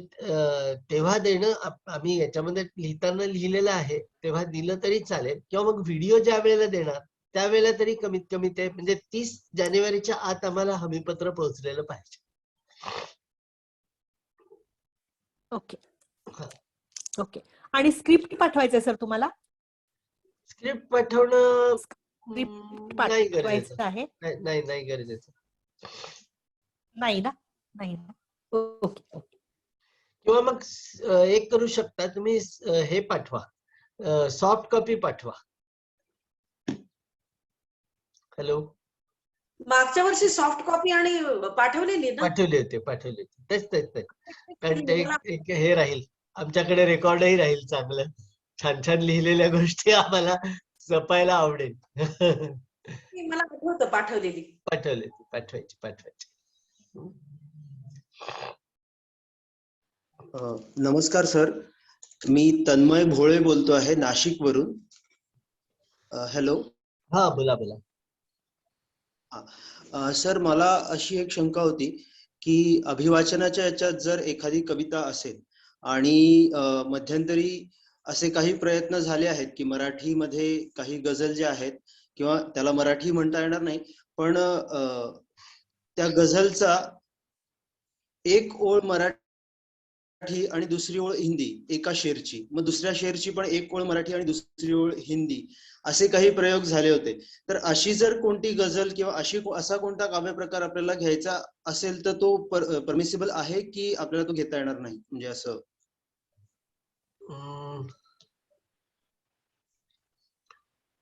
तेव्हा देणं आम्ही याच्यामध्ये लिहिताना लिहिलेलं आहे तेव्हा दिलं तरी चालेल किंवा मग व्हिडिओ ज्या वेळेला देणार त्यावेळेला तरी कमीत कमी ते म्हणजे 30 जानेवारीच्या आत आम्हाला हमीपत्र पोहोचलेलं पाहिजे. Okay okay. आणि स्क्रिप्ट पाठवायचंय सर तुम्हाला? स्क्रिप्ट पाठवणं नाही पाठवायचं आहे? नाही गरजेचं नाही ना? नाही ना? Okay okay. किंवा मग एक करू शकता तुम्ही, हे पाठवा, सॉफ्ट कॉपी पाठवा. हॅलो, मागच्या वर्षी सॉफ्ट कॉपी आणि पाठवलेली ना? पाठवले होते तेच कारण ते हे राहील आमच्याकडे, रेकॉर्डही राहील चांगलं, छान छान लिहिलेल्या गोष्टी आम्हाला जपायला आवडेल. मला आठवतं पाठवलेली. पाठवायची. नमस्कार सर, मी तन्मय भोळे बोलतो आहे नाशिक वरून. हॅलो. हा बोला. सर मला अशी एक शंका होती की अभिवाचनाच्या याच्यात जर एखादी कविता असेल आणि मध्यंतरी असे काही प्रयत्न झाले आहेत की मराठीमध्ये काही गझल ज्या आहेत किंवा त्याला मराठी म्हणता येणार नाही पण त्या गझलचा एक ओळ मराठी आणि दुसरी ओळ हिंदी एका शेरची, मग दुसऱ्या शेरची पण एक ओळ मराठी आणि दुसरी ओळ हिंदी, असे काही प्रयोग झाले होते. तर अशी जर कोणती गझल किंवा असा कोणता काव्य प्रकार आपल्याला घ्यायचा असेल तर तो परमिसिबल आहे की आपल्याला तो घेता येणार नाही, म्हणजे असं?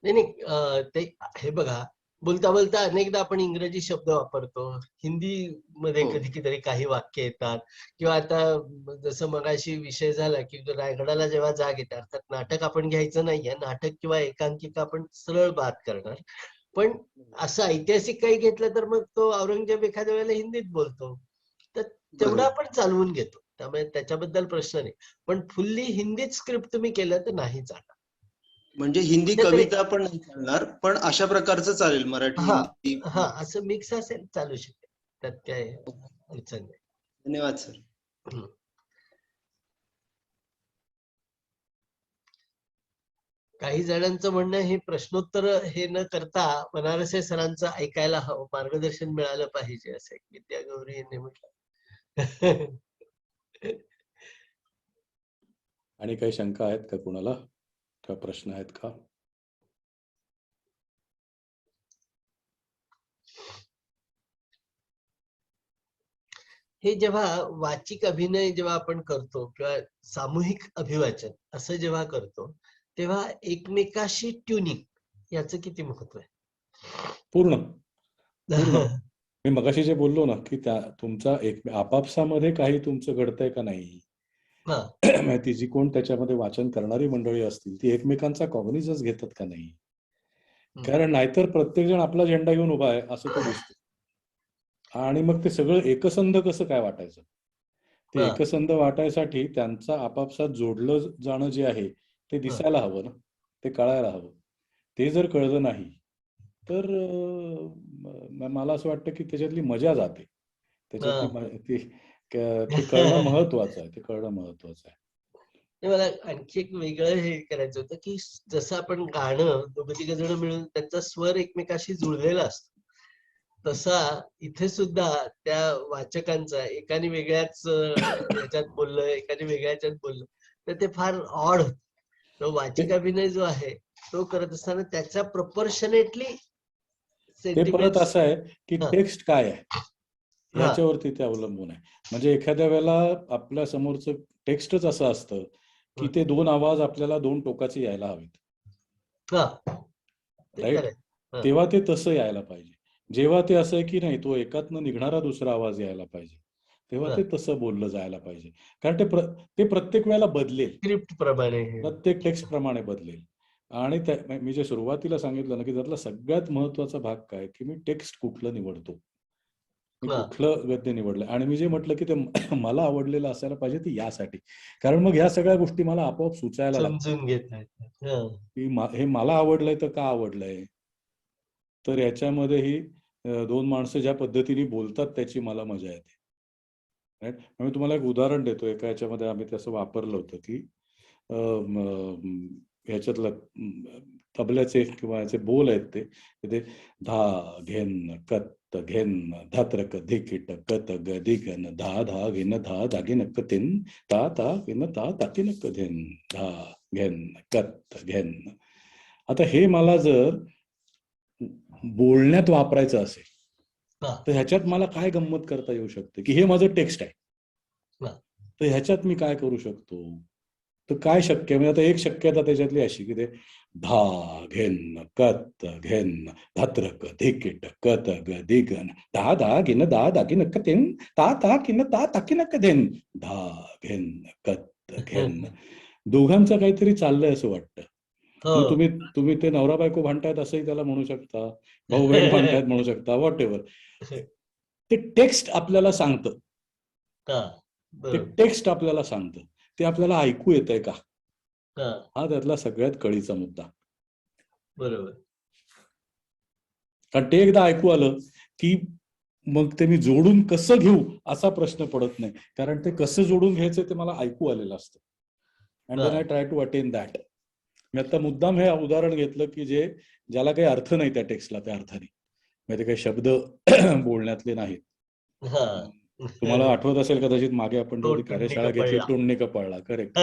नाही ते हे बघा, बोलता अनेकदा आपण इंग्रजी शब्द वापरतो, हिंदी मध्ये कधी काही वाक्य येतात किंवा आता जसं मगाशी विषय झाला की रायगडाला जेव्हा जाग येते, अर्थात नाटक आपण घ्यायचं नाहीये, नाटक किंवा एकांकिका आपण सरळ बाद करणार, पण असं ऐतिहासिक काही घेतलं तर मग तो औरंगजेब एखाद्या वेळेला हिंदीत बोलतो, तर तेवढं बरोबर. आपण चालवून घेतो. त्यामुळे त्याच्याबद्दल प्रश्न नाही. पण फुल्ली हिंदीत स्क्रिप्ट तुम्ही केलं तर नाही चालणार. म्हणजे हिंदी कुठेतरी कविता पण नाही चालणार, पण अशा प्रकारचं चालेल मराठी हा हिंदी. हा असं मिक्स असेल चालू शकेल, त्यात काय अडचण नाही. धन्यवाद सर. हम्म. काही जणांचं म्हणणं हे प्रश्नोत्तर हे न करता बनारसे सरांचं ऐकायला हवं, मार्गदर्शन मिळालं पाहिजे, असं एक विद्या गौरी यांनी म्हटलं. आणि काही शंका आहेत का कुणाला, किंवा प्रश्न आहेत का? हे जेव्हा वाचिक अभिनय जेव्हा आपण करतो किंवा सामूहिक अभिवाचन असं जेव्हा करतो, तेव्हा एकमेकाशी ट्युनिंग याचं किती महत्व आहे? पूर्ण मी मगाशी जे बोललो ना, की त्या तुमचा एक आपापसामध्ये काही तुमचं घडतंय का नाही, हा ती जी कोण त्याच्यामध्ये वाचन करणारी मंडळी असतील ती एकमेकांचा कॉग्निझन्स घेतात का नाही. कारण नाहीतर प्रत्येक जण आपला झेंडा घेऊन उभा आहे असं तो दिसतो, आणि मग ते सगळं एकसंध कसं काय वाटायचं. ते हा. एकसंध वाटायसाठी त्यांचा आपापसात जोडलं जाणं जे आहे ते दिसायला हवं ना, ते कळायला हवं. ते जर कळलं नाही तर मला असं वाटतं की त्याच्यातली मजा जाते. त्याच्यातली ते कळणं महत्वाचं आहे, ते कळणं महत्वाचं आहे. हे मला आणखी एक वेगळं हे करायचं होतं, की जसं आपण गाणं दोघं तिघ जण मिळून त्यांचा स्वर एकमेकाशी जुळलेला असतो, तसा इथे सुद्धा त्या वाचकांचा एकाने वेगळ्याच ह्याच्यात बोललं, एकाने वेगळ्या ह्याच्यात बोललं, तर ते फार ऑड होत. तो वाचिक अभिनय जो आहे तो करत असताना त्याच्या प्रपोर्शनेटली ते परत असं आहे की हा. टेक्स्ट काय आहे हा. याच्यावरती ते अवलंबून आहे. म्हणजे एखाद्या वेळेला आपल्या समोरचं टेक्स्टच असं असतं की ते दोन आवाज आपल्याला दोन टोकाचे यायला हवेत, हा. ते राईट. खरंय. हा. तेव्हा ते तसं यायला पाहिजे. जेव्हा ते असं आहे की नाही तो एकातनं निघणारा दुसरा आवाज यायला पाहिजे, तेव्हा हा. ते तसं बोललं जायला पाहिजे. कारण ते प्रत्येक वेळेला बदलेल, स्क्रिप्ट प्रमाणे प्रत्येक टेक्स्ट प्रमाणे बदलेल. आणि मी जे सुरुवातीला सांगितलं ना की त्यातला सगळ्यात महत्वाचा भाग काय, की मी टेक्स्ट कुठलं निवडतो, मी हा. कुठलं गद्य निवडलं. आणि मी जे म्हटलं की ते मला आवडलेलं असायला पाहिजे ते यासाठी, कारण मग ह्या सगळ्या गोष्टी मला आपोआप सुचायला लागतात समजून घेता येतात. हा. की हे मला आवडलंय तर का आवडलंय. तर याच्यामध्ये ही दोन माणसं ज्या पद्धतीने बोलतात त्याची मला मजा येते. राईट. मी तुम्हाला एक उदाहरण देतो. एका याच्यामध्ये आम्ही तसं वापरलं होतं की ह्याच्यातलं तबल्याचे किंवा याचे बोल आहेत ते धा घेन कत घेन धात्रक धिकिट कत ग धिगन धा धा घेन धा दागिन कतीन ता ता घेन ता ताकिन कधेन धा घेन कत घेन. आता हे मला जर बोलण्यात वापरायचं असेल तर ह्याच्यात मला काय गंमत करता येऊ शकते, की हे माझं टेक्स्ट आहे, तर ह्याच्यात मी काय करू शकतो, तर काय शक्य. म्हणजे आता एक शक्यता त्याच्यातली अशी की ते धा घेन कत घेन धात्रक धिकिट कत ग दिगन धा धा गिन धा दागिन कतीन ता ता किन ता ताकिन कधेन धा घेन कत घेन. दोघांचं काहीतरी चाललंय असं वाटतं. मग तुम्ही ते नवरा बायको भांडतायत असंही त्याला म्हणू शकता, भाऊ बहीण भांडतायत म्हणू शकता, व्हॉट एव्हर. ते टेक्स्ट आपल्याला सांगतं, ते टेक्स्ट आपल्याला सांगतं, ते आपल्याला ऐकू येतंय का, हा त्यातला सगळ्यात कळीचा मुद्दा. बरोबर. कारण ते एकदा ऐकू आलं की मग ते मी जोडून कसं घेऊ असा प्रश्न पडत नाही, कारण ते कसं जोडून घ्यायचं ते मला ऐकू आलेलं असतं. And then I try to attain that. मी आता मुद्दाम हे उदाहरण घेतलं की ज्याला काही अर्थ नाही त्या टेक्स्टला त्या अर्थाने, म्हणजे काही शब्द बोलण्यातले नाहीत. तुम्हाला आठवत असेल कदाचित मागे आपण जेवढी कार्यशाळा घेतली टुंडणी कपाळला, करेक्ट.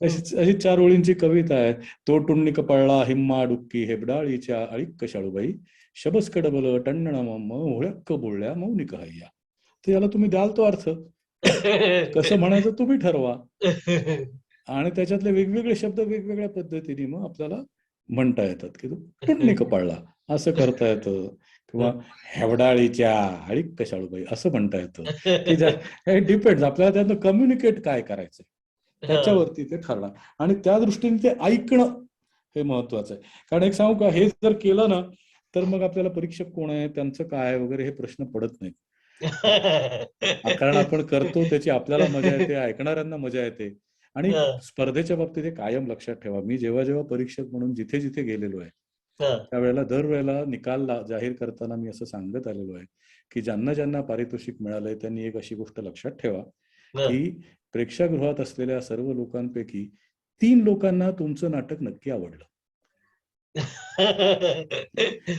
अशी 4 ओळींची कविता आहे. तो टुंडणी कपाळला हिम्मा डुक्की हेबडाळीच्या अळीक शाळूबाई शबस कडबल टण्ण होळ्याक्क बोलल्या मौनिक हय्या. तर याला तुम्ही द्याल तो अर्थ कसं म्हणायचं तुम्ही ठरवा. आणि त्याच्यातले वेगवेगळे शब्द वेगवेगळ्या पद्धतीने मग आपल्याला म्हणता येतात की तो टुंडणी कपाळला असं करता येतं, किंवा हेवडाळीच्या हळीक शाळूबाई असं म्हणता येतं. की डिपेंड्स आपल्याला त्यातनं कम्युनिकेट काय करायचंय त्याच्यावरती ते ठरणार. आणि त्या दृष्टीने ते ऐकणं हे महत्वाचं आहे. कारण एक सांगू का, हे जर केलं ना तर मग आपल्याला परीक्षक कोण आहे, त्यांचं काय वगैरे हे प्रश्न पडत नाहीत. कारण आपण करतो त्याची आपल्याला मजा येते, ऐकणाऱ्यांना मजा येते. आणि स्पर्धेच्या बाबतीत हे कायम लक्षात ठेवा, मी जेव्हा जेव्हा परीक्षक म्हणून जिथे जिथे गेलेलो आहे त्यावेळेला दरवेळेला निकाल जाहीर करताना मी असं सांगत आलेलो आहे की ज्यांना ज्यांना पारितोषिक मिळालंय त्यांनी एक अशी गोष्ट लक्षात ठेवा की प्रेक्षागृहात असलेल्या सर्व लोकांपैकी 3 लोकांना तुमचं नाटक नक्की आवडलं.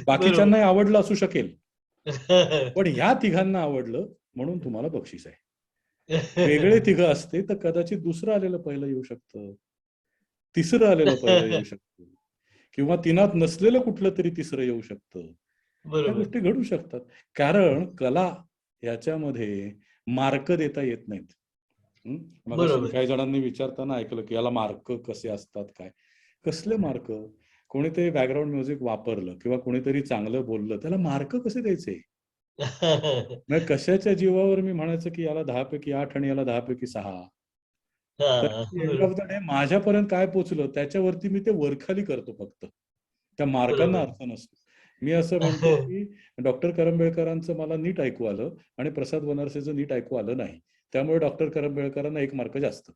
बाकीच्यांनाही आवडलं असू शकेल, पण ह्या तिघांना आवडलं म्हणून तुम्हाला बक्षीस आहे. वेगळे तिघं असते तर कदाचित दुसरं आलेलं पहिलं येऊ शकतं, तिसरं आलेलं पहिलं येऊ शकतं, किंवा तिनात नसलेलं कुठलं तरी तिसरं येऊ शकतं. त्या गोष्टी घडू शकतात. कारण कला याच्यामध्ये मार्क देता येत नाहीत. मग काही जणांनी विचारताना ऐकलं की याला मार्क कसे असतात, काय कसले मार्क? कोणीतरी बॅकग्राऊंड म्युझिक वापरलं किंवा कोणीतरी चांगलं बोललं, त्याला मार्क कसे द्यायचे? मग कशाच्या जीवावर मी म्हणायचं की याला 10 पैकी 8 आणि याला 10 पैकी 6? एंड ऑफ द डे माझ्यापर्यंत काय पोचलं त्याच्यावरती मी ते वरखाली करतो, फक्त त्या मार्कांना अर्थ नसतो. मी असं म्हणतो की डॉक्टर करंबेळकरांचं मला नीट ऐकू आलं आणि प्रसाद वनरसेचं नीट ऐकू आलं नाही, त्यामुळे डॉक्टर करंबेळकरांना 1 मार्क जास्त.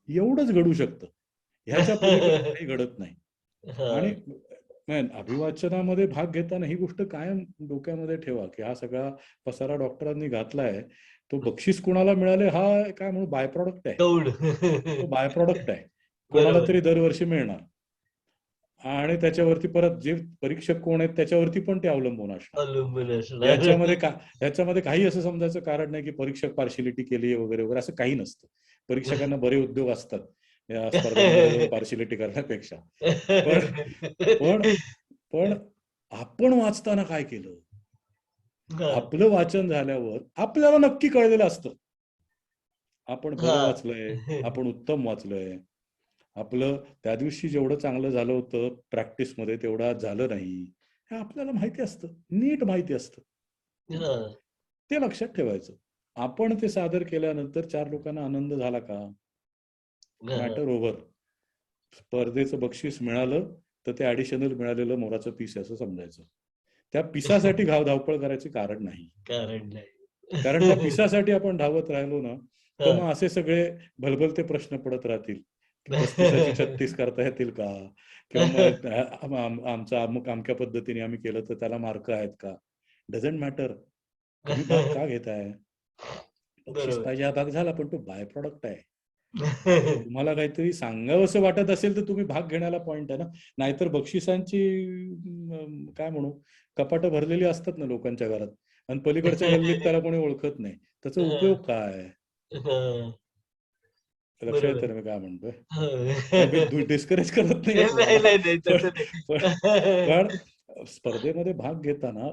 एवढंच घडू शकतं, ह्याच्या पलीकडे काही घडत नाही. आणि अभिवाचनामध्ये भाग घेताना ही गोष्ट कायम डोक्यामध्ये ठेवा की हा सगळा पसारा डॉक्टरांनी घातलाय, तो बक्षीस कोणाला मिळाले हा काय म्हणू बाय प्रॉडक्ट आहे, तो बाय प्रॉडक्ट आहे, कोणाला तरी दरवर्षी मिळणार. आणि त्याच्यावरती परत जे परीक्षक कोण आहेत त्याच्यावरती पण ते अवलंबून असणार. ह्याच्यामध्ये काही असं समजायचं कारण नाही की परीक्षक पार्शिलिटी केली वगैरे वगैरे, असं काही नसतं. परीक्षकांना बरे उद्योग असतात या स्पर्धांमध्ये पार्शिलिटी करण्यापेक्षा. पण आपण वाचताना काय केलं, आपलं वाचन झाल्यावर आपल्याला नक्की कळलेलं असतं आपण बरं वाचलंय, आपण उत्तम वाचलंय, आपलं त्या दिवशी जेवढं चांगलं झालं होतं प्रॅक्टिस मध्ये तेवढं झालं नाही, हे आपल्याला माहिती असतं, नीट माहिती असतं. ते लक्षात ठेवायचं. आपण ते सादर केल्यानंतर 4 लोकांना आनंद झाला का, मॅटर ओव्हर. स्पर्धेचं बक्षीस मिळालं तर ते ऍडिशनल मिळालेलं मोराचं पीस असं समजायचं. त्या पिसासाठी धावपळ करायचे कारण नाही. कारण त्या पिसासाठी आपण धावत राहिलो ना तर मग असे सगळे भलभलते प्रश्न पडत राहतील. 35ची 36 करता येतील का, किंवा आमचा अमुक अमक्या पद्धतीने आम्ही केलं तर त्याला मार्क आहेत का? Doesn't matter. तुम्ही भाग का घेताय? बक्षीस पाहिजे हा भाग झाला, पण तो बाय प्रॉडक्ट आहे. तुम्हाला काहीतरी सांगावं असं वाटत असेल तर तुम्ही भाग घेण्याला पॉइंट आहे ना. नाहीतर बक्षिसांची काय म्हणू कपाटं भरलेली असतात ना लोकांच्या घरात, आणि पलीकडच्या गल्लीत त्याला कोणी ओळखत नाही, त्याचा उपयोग काय? लक्षात येतं ना मी काय म्हणतोय? डिस्करेज करत नाही, पण स्पर्धेमध्ये भाग घेताना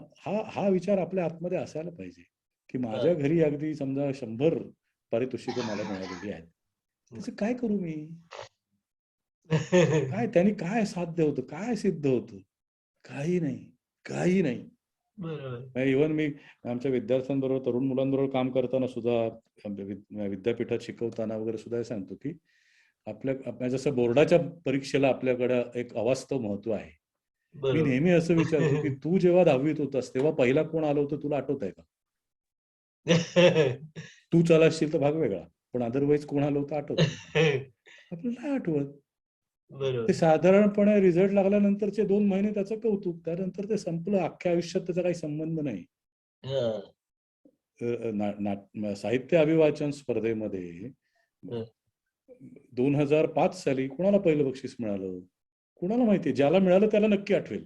हा विचार आपल्या आतमध्ये असायला पाहिजे की माझ्या घरी अगदी समजा 100 पारितोषिकं मला मिळालेली आहेत, त्याचं काय करू मी? काय त्यांनी काय साध्य होतं, काय सिद्ध होतं? काही नाही, काही नाही. इव्हन मी आमच्या विद्यार्थ्यांबरोबर तरुण मुलांबरोबर काम करताना सुद्धा विद्यापीठात शिकवताना वगैरे सुद्धा सांगतो की आपल्या जसं बोर्डाच्या परीक्षेला आपल्याकडे एक अवास्तव महत्व आहे. मी नेहमी असं विचारतो की तू जेव्हा 10वीत होतास तेव्हा पहिला कोण आलं होतं तुला आठवत आहे का? तू चाला असशील तर भाग वेगळा, पण अदरवाईज कोण आलं होतं आठवत? आपल्याला नाही आठवत. ते साधारणपणे रिझल्ट लागल्यानंतरचे 2 महिने त्याचं कौतुक, त्यानंतर ते संपलं. अख्ख्या आयुष्यात त्याचा काही संबंध नाही. साहित्य अभिवाचन स्पर्धेमध्ये 2005 साली कोणाला पहिलं बक्षीस मिळालं कोणाला माहिती? ज्याला मिळालं त्याला नक्की आठवेल,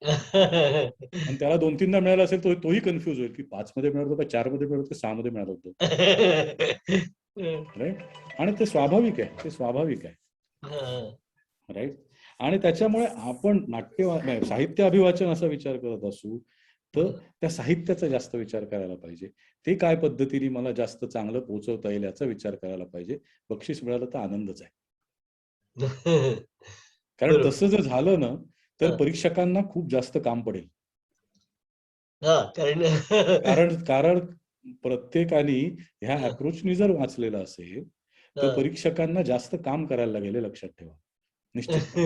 आणि त्याला 2-3दा मिळालं असेल तोही कन्फ्युज होईल की 5 मध्ये मिळालं होतं, 4 मध्ये मिळालं होतं, 6 मध्ये मिळालं होतं. राईट. आणि ते स्वाभाविक आहे, ते स्वाभाविक आहे. राईट. आणि त्याच्यामुळे आपण साहित्य अभिवाचन असा विचार करत असू तर त्या साहित्याचा जास्त विचार करायला पाहिजे. ते काय पद्धतीने मला जास्त चांगलं पोहोचवता येईल याचा विचार करायला पाहिजे. बक्षीस मिळालं तर आनंदच आहे. कारण तसं जर झालं ना तर परीक्षकांना खूप जास्त काम पडेल. कारण प्रत्येकाने ह्या अप्रोचनी जर वाचलेलं असेल तर परीक्षकांना जास्त काम करायला लागेल, लक्षात ठेवा. निश्चित.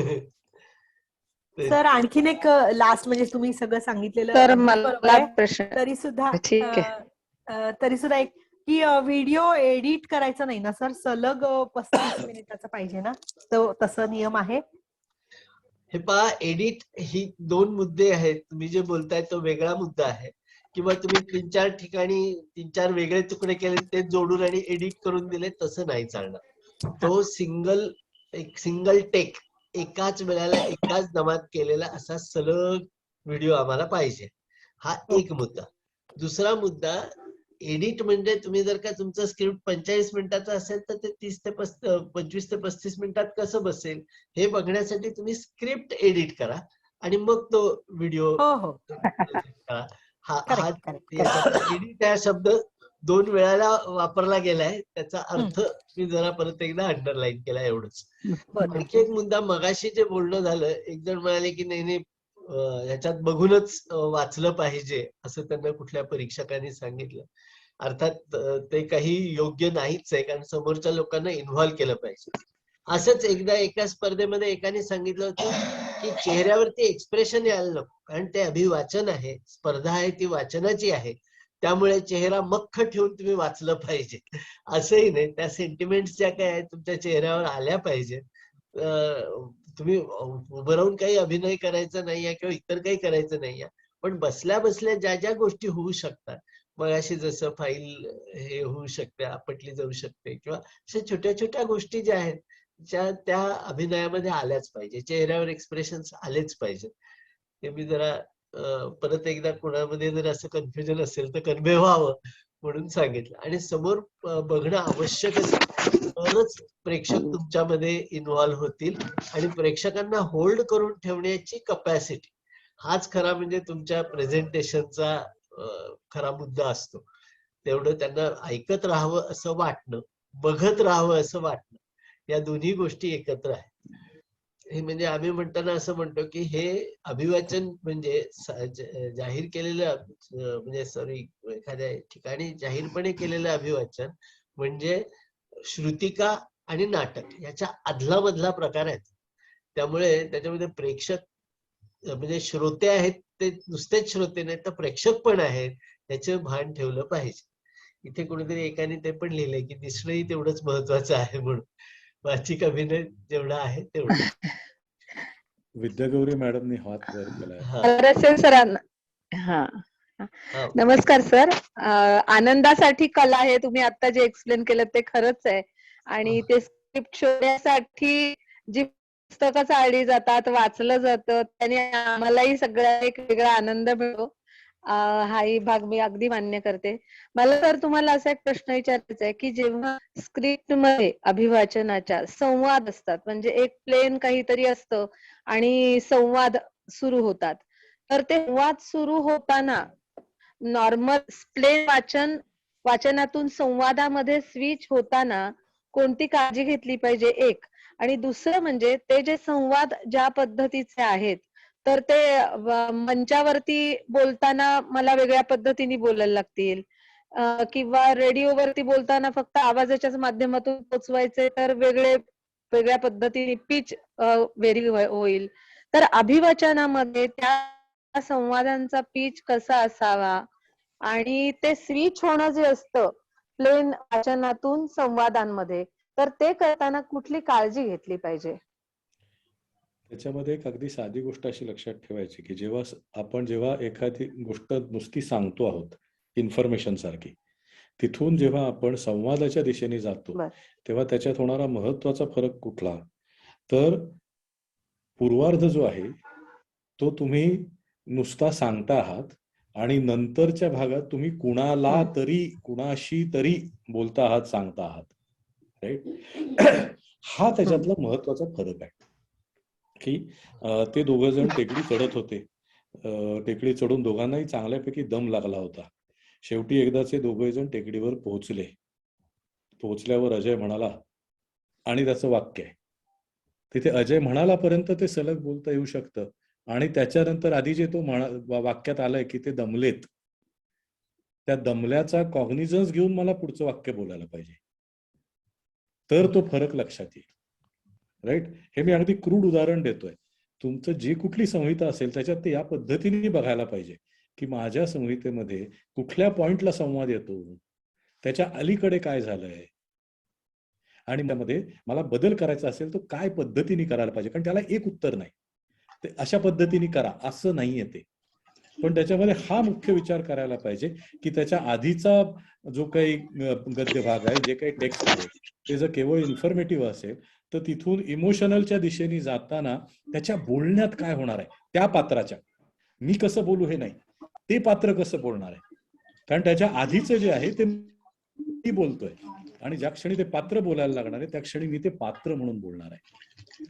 सर आणखीन एक लास्ट, म्हणजे तुम्ही सगळं सांगितलेलं तर अगदी बरोबर मला आहे. प्रश्न ठीक आहे. तरी सुद्धा एक की व्हिडिओ एडिट करायचा नाही ना सर, सलग 35 मिनिटाचा पाहिजे ना, तो तसं नियम आहे? हे पहा, एडिट ही 2 मुद्दे आहेत. तुम्ही जे बोलताय तो वेगळा मुद्दा आहे, किंवा तुम्ही 3-4 ठिकाणी 3-4 वेगळे तुकडे केले ते जोडून आणि एडिट करून दिले, तसं नाही चालणार. तो सिंगल टेक, एकाच वेळेला एकाच दमात केलेला असा सलग व्हिडिओ आम्हाला पाहिजे. हा एक मुद्दा. दुसरा मुद्दा, एडिट म्हणजे तुम्ही जर का तुमचं स्क्रिप्ट 45 मिनिटाचं असेल तर ते 25 ते 35 मिनिटात कसं बसेल हे बघण्यासाठी तुम्ही स्क्रिप्ट एडिट करा आणि मग तो व्हिडिओ करा. एडिट हा शब्द 2 वेळाला वापरला गेलाय, त्याचा अर्थ मी जरा परत एकदा अंडरलाईन केला, एवढंच. आणखी एक मुद्दा, मगाशी जे बोलणं झालं, एक जण म्हणाले की नाही ह्याच्यात बघूनच वाचलं पाहिजे असं त्यांना कुठल्या परीक्षकांनी सांगितलं. अर्थात ते काही योग्य नाहीच आहे, कारण समोरच्या लोकांना इन्व्हॉल्व केलं पाहिजे. असंच एकदा एका स्पर्धेमध्ये एकाने सांगितलं होतं की चेहऱ्यावरती एक्सप्रेशन यायला नको, कारण ते अभिवाचन आहे, स्पर्धा आहे ती वाचनाची आहे, त्यामुळे चेहरा मख्ख ठेवून तुम्ही वाचलं पाहिजे. असंही नाही, त्या सेंटिमेंट्स ज्या काय आहेत तुमच्या चेहऱ्यावर आल्या पाहिजे. तुम्ही उभं राहून काही अभिनय करायचा नाहीये किंवा इतर काही करायचं नाहीये, पण बसल्या बसल्या ज्या ज्या गोष्टी होऊ शकतात, मग अशी जसं फाईल हे होऊ शकते, आपटली जाऊ शकते, किंवा अशा छोट्या छोट्या गोष्टी ज्या आहेत त्या अभिनयामध्ये आल्याच पाहिजे, चेहऱ्यावर एक्सप्रेशन्स आलेच पाहिजे. हे मी जरा परत एकदा कोणामध्ये जर असं कन्फ्युजन असेल तर कन्व्हे व्हावं म्हणून सांगितलं. आणि समोर बघणं आवश्यक असेल तरच प्रेक्षक तुमच्यामध्ये इन्व्हॉल्व्ह होतील, आणि प्रेक्षकांना होल्ड करून ठेवण्याची कपॅसिटी हाच खरा म्हणजे तुमच्या प्रेझेंटेशनचा खरा मुद्दा असतो. तेवढं त्यांना ऐकत राहावं असं वाटणं, बघत राहावं असं वाटणं, या दोन्ही गोष्टी एकत्र आहेत. हे म्हणजे आम्ही म्हणताना असं म्हणतो की हे अभिवाचन म्हणजे जाहीर केलेलं म्हणजे सॉरी एखाद्या ठिकाणी जाहीरपणे केलेलं अभिवाचन म्हणजे श्रुतिका आणि नाटक याच्या अदला मधला प्रकार आहे. त्यामुळे त्याच्यामध्ये प्रेक्षक म्हणजे श्रोते आहेत, ते नुसतेच श्रोते नाही तर प्रेक्षक पण आहेत, याचं भान ठेवलं पाहिजे. इथे कोणीतरी एकाने ते पण लिहिलंय की दिसणंही तेवढंच महत्वाचं आहे म्हणून. वाचिक अभिनय जेवढा आहे तेवढा. विद्यागौरी मॅडमनी हात वर केलाय. सरांना नमस्कार सर. आनंदासाठी कला हे तुम्ही आता जे एक्सप्लेन केलं ते खरंच आहे, आणि ते स्क्रिप्ट शोधण्यासाठी जी पुस्तकं चालली जातात, वाचलं जातं, त्याने आम्हालाही सगळ्या एक वेगळा आनंद मिळतो. हाही भाग मी अगदी मान्य करते. मला तर तुम्हाला असा एक प्रश्न विचारायचा आहे की जेव्हा स्क्रिप्ट मध्ये अभिवाचनाच्या संवाद असतात, म्हणजे एक प्लेन काहीतरी असतं आणि संवाद सुरू होतात, तर ते संवाद सुरू होताना नॉर्मल प्लेन वाचनातून संवादामध्ये स्विच होताना कोणती काळजी घेतली पाहिजे, एक. आणि दुसरं म्हणजे ते जे संवाद ज्या पद्धतीचे आहेत, तर ते मंचावरती बोलताना मला वेगळ्या पद्धतीने बोलायला लागतील, किंवा रेडिओवरती बोलताना फक्त आवाजाच्याच माध्यमातून पोचवायचे तर वेगळ्या पद्धतीने पिच व्हेरी होईल. तर अभिवाचनामध्ये त्या संवादांचा पिच कसा असावा आणि ते स्विच होणं जे असतं प्लेन वाचनातून संवादांमध्ये, तर ते करताना कुठली काळजी घेतली पाहिजे? त्याच्यामध्ये एक अगदी साधी गोष्ट अशी लक्षात ठेवायची की जेव्हा एखादी गोष्ट नुसती सांगतो आहोत इन्फॉर्मेशन सारखी, तिथून जेव्हा आपण संवादाच्या दिशेने जातो तेव्हा त्याच्यात होणारा महत्वाचा फरक कुठला, तर पूर्वार्ध जो आहे तो तुम्ही नुसता सांगता आहात आणि नंतरच्या भागात तुम्ही कुणाशी तरी बोलता आहात, सांगता आहात, राईट. हा त्याच्यातला महत्वाचा फरक आहे की ते दोघं जण टेकडी चढत होते. टेकडी चढून दोघांनाही चांगल्यापैकी दम लागला होता. शेवटी एकदाचे दोघे जण टेकडीवर पोहोचले. पोहोचल्यावर अजय म्हणाला, आणि त्याचं वाक्य आहे तिथे, अजय म्हणालापर्यंत ते सलग बोलता येऊ शकतं, आणि त्याच्यानंतर आधी जे तो वाक्यात आलंय की ते दमलेत, त्या दमल्याचा कॉग्निझन्स घेऊन मला पुढचं वाक्य बोलायला पाहिजे, तर तो फरक लक्षात येईल, राईट. हे मी अगदी क्रूड उदाहरण देतोय. तुमचं जी कुठली संहिता असेल त्याच्यात ते या पद्धतीने बघायला पाहिजे की माझ्या संहितेमध्ये कुठल्या पॉइंटला संवाद येतो, त्याच्या अलीकडे काय झालंय, आणि त्यामध्ये मला बदल करायचा असेल तो काय पद्धतीने करायला पाहिजे. कारण त्याला एक उत्तर नाही, ते अशा पद्धतीने करा असं नाहीये ते. पण त्याच्यामध्ये हा मुख्य विचार करायला पाहिजे की त्याच्या आधीचा जो काही गद्य भाग आहे, जे काही टेक्स्ट आहे, ते जर केवळ इन्फॉर्मेटिव्ह असेल तर तिथून इमोशनलच्या दिशेने जाताना त्याच्या बोलण्यात काय होणार आहे, त्या पात्राच्या, मी कसं बोलू हे नाही, ते पात्र कसं बोलणार आहे. कारण त्याच्या आधीचं जे आहे ते मी बोलतोय, आणि ज्या क्षणी ते पात्र बोलायला लागणार आहे त्या क्षणी मी ते पात्र म्हणून बोलणार आहे.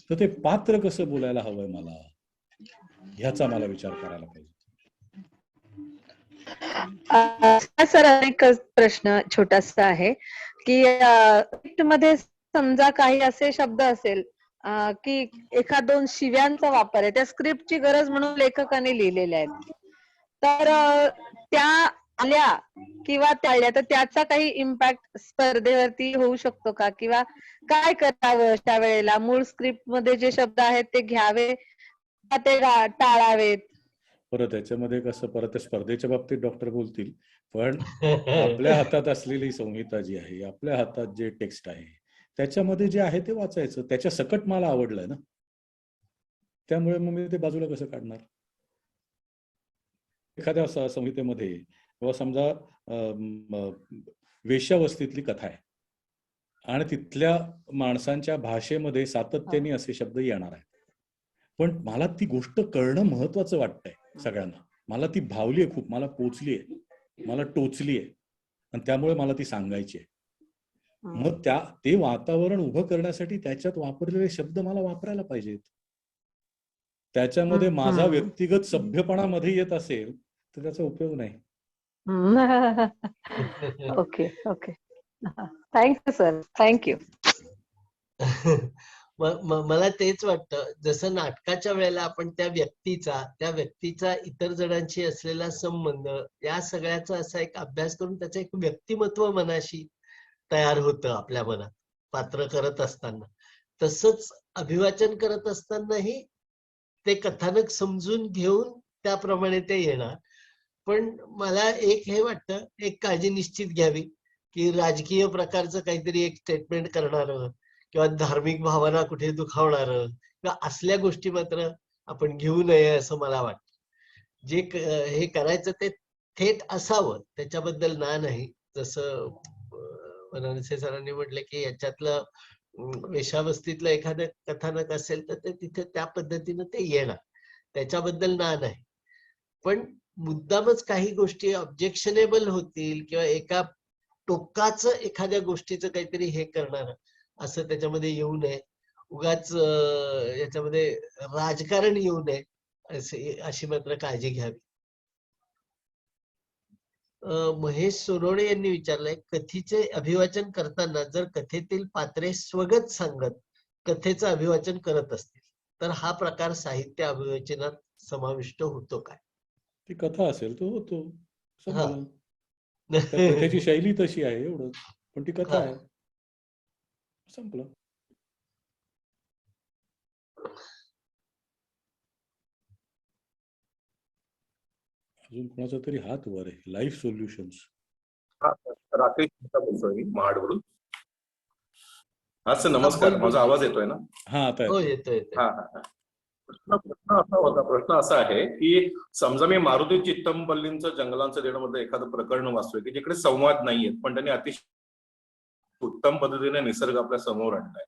तर ते पात्र कसं बोलायला हवंय मला, ह्याचा मला विचार करायला पाहिजे. सर एक प्रश्न छोटासा आहे की मध्ये समजा काही असे शब्द असेल की एखाद दोन शिव्यांचा वापर आहे, त्या स्क्रिप्टची गरज म्हणून लेखकाने लिहिलेल्या आहेत, तर त्या आल्या किंवा टाळल्या तर त्याचा काही इम्पॅक्ट स्पर्धेवरती होऊ शकतो का, किंवा काय करावं त्या वेळेला? मूळ स्क्रिप्ट मध्ये जे शब्द आहेत ते घ्यावे का ते टाळावेत? परत त्याच्यामध्ये कसं, परत स्पर्धेच्या बाबतीत डॉक्टर बोलतील, पण आपल्या हातात असलेली संहिता जी आहे, आपल्या हातात जे टेक्स्ट आहे त्याच्यामध्ये जे आहे ते वाचायचं, त्याच्या सकट मला आवडलंय ना, त्यामुळे मग मी ते बाजूला कसं काढणार. एखाद्या संहितेमध्ये किंवा समजा वेश्यावस्तीतली कथा आहे आणि तिथल्या माणसांच्या भाषेमध्ये सातत्याने असे शब्द येणार आहेत, पण मला ती गोष्ट कळणं महत्वाचं वाटतंय सगळ्यांना, मला ती भावली आहे खूप, मला पोचली आहे, मला टोचली आहे, आणि त्यामुळे मला ती सांगायची आहे. मग ते वातावरण उभं करण्यासाठी त्याच्यात वापरलेले शब्द मला वापरायला पाहिजेत. त्याच्यामध्ये माझा व्यक्तिगत सभ्यपणामध्ये येत असेल तर त्याचा उपयोग नाही. Okay okay, thank you sir, thank you. मला तेच वाटतं, जसं नाटकाच्या वेळेला आपण त्या व्यक्तीचा इतर जणांशी असलेला संबंध, या सगळ्याचा असा एक अभ्यास करून त्याचं एक व्यक्तिमत्व मनाशी तयार होतं आपल्या मनात पात्र करत असताना, तसंच अभिवाचन करत असतानाही ते कथानक समजून घेऊन त्याप्रमाणे ते येणार. पण मला एक हे वाटतं, एक काळजी निश्चित घ्यावी की राजकीय प्रकारचं काहीतरी एक स्टेटमेंट करणारं किंवा धार्मिक भावना कुठे दुखावणारं किंवा असल्या गोष्टी मात्र आपण घेऊ नये असं मला वाटतं. जे हे करायचं ते थेट असावं, त्याच्याबद्दल ना नाही. जसं वनरसे सरांनी म्हटलं की याच्यातलं वेश्यावस्तीतलं एखादं कथानक असेल तर ते तिथे त्या पद्धतीनं ते येणार, त्याच्याबद्दल ना नाही. पण मुद्दामच काही गोष्टी ऑब्जेक्शनेबल होतील किंवा एका टोकाचं एखाद्या गोष्टीचं काहीतरी हे करणार असं त्याच्यामध्ये येऊ नये, उगाच याच्यामध्ये राजकारण येऊ नये अशी मात्र काळजी घ्यावी. महेश सोनवणे यांनी विचारलंय, कथेचे अभिवाचन करताना जर कथेतील पात्रे स्वगत सांगत कथेचं अभिवाचन करत असतील तर हा प्रकार साहित्य अभिवाचनात समाविष्ट होतो काय? ती कथा असेल तो होतो, संपलं. त्या कथेची शैली तशी आहे एवढंच, पण ती कथा आहे, संपलं. अजून कोणाचा तरी हात वर आहे. Life solutions. राकेश बोलतोय महाडवरून. हा सर नमस्कार, माझा आवाज येतोय ना? हा आता येतोय. प्रश्न असा आहे की समजा मी मारुती चित्तमपल्लींचं जंगलांचं देणं एखादं प्रकरण वाचतोय की जिकडे संवाद नाहीयेत, पण त्यांनी अतिशय उत्तम पद्धतीने निसर्ग आपल्या समोर आणलाय,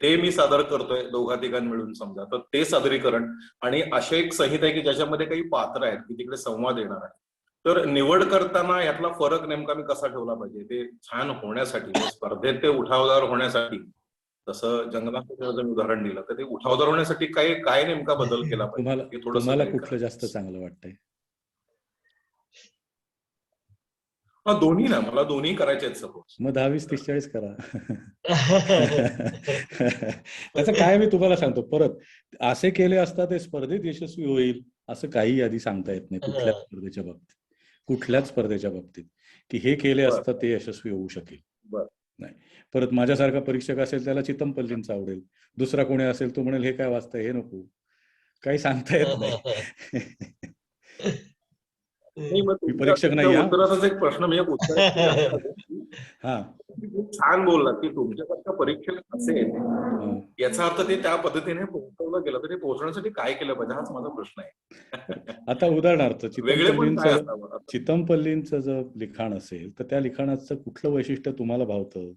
ते मी सादर करतोय दोघा तिघां मिळून समजा, तर ते सादरीकरण आणि अशी एक संहिता आहे की ज्याच्यामध्ये काही पात्र आहेत की तिकडे संवाद येणार आहे, तर निवड करताना यातला फरक नेमका मी कसा ठेवला पाहिजे ते छान होण्यासाठी, स्पर्धेत ते उठावदार होण्यासाठी? तसं जंगलाचं जर उदाहरण दिलं तर ते उठावदार होण्यासाठी काय नेमका बदल केला पाहिजे? तुम्हाला कुठलं जास्त चांगलं वाटतंय? दोन्ही ना, मला दोन्ही करायचे आहेत. सपोज मग 10-20-30-40 करा. त्याचं काय मी तुम्हाला सांगतो, परत असे केले असता ते स्पर्धेत यशस्वी होईल असं काही आधी सांगता येत नाही कुठल्याच स्पर्धेच्या बाबतीत की हे केले असता ते यशस्वी होऊ शकेल नाही. परत माझ्यासारखा परीक्षक असेल त्याला चित्तमपल्लींचं आवडेल, दुसरा कोणी असेल तो म्हणेल हे काय वाचतंय, हे नको. काही सांगता येत नाही. नाही, मग मी तुमच्या परीक्षक नाही हा. उत्तराचाच एक प्रश्न मी एक उत्तर हा खूप छान बोलला की तुमच्यासारख्या परीक्षेला असेल याचा अर्थ ते त्या पद्धतीने पोहोचवलं गेलं तर ते पोहोचण्यासाठी काय केलं पाहिजे हाच माझा प्रश्न आहे. आता उदाहरणार्थ वेगळेपण काय असावं? चितमपल्लींचं जर लिखाण असेल तर त्या लिखाणाचं कुठलं वैशिष्ट्य तुम्हाला भावतं?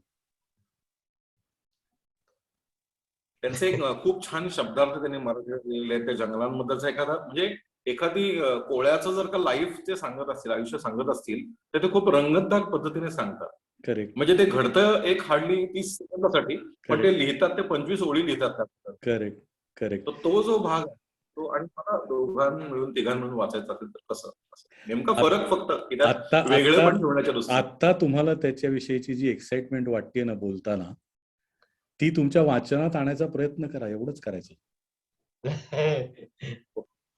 त्यांचे एक खूप छान शब्दार्थ त्यांनी मराठीत लिहिलेले आहेत. त्या जंगलांबद्दलचा एखादा म्हणजे एखादी कोळ्याचं जर का लाईफ ते सांगत असतील, आयुष्य सांगत असतील तर ते खूप रंगतदार पद्धतीने सांगतात. करेक्ट. म्हणजे ते घडतं एक हार्डली 30 सेकंदासाठी, पण ते लिहितात ते 25 ओळी लिहितात. Correct correct. तो जो भाग आहे तो, आणि मला दोघांना तिघां मिळून वाचायचा असेल तर कसं नेमका फरक फक्त की त्यात वेगळेपण ठेवण्याच्या दृष्टीने. आता तुम्हाला त्याच्याविषयीची जी एक्साइटमेंट वाटते ना बोलताना, ती तुमच्या वाचनात आणायचा प्रयत्न करा. एवढंच करायचं.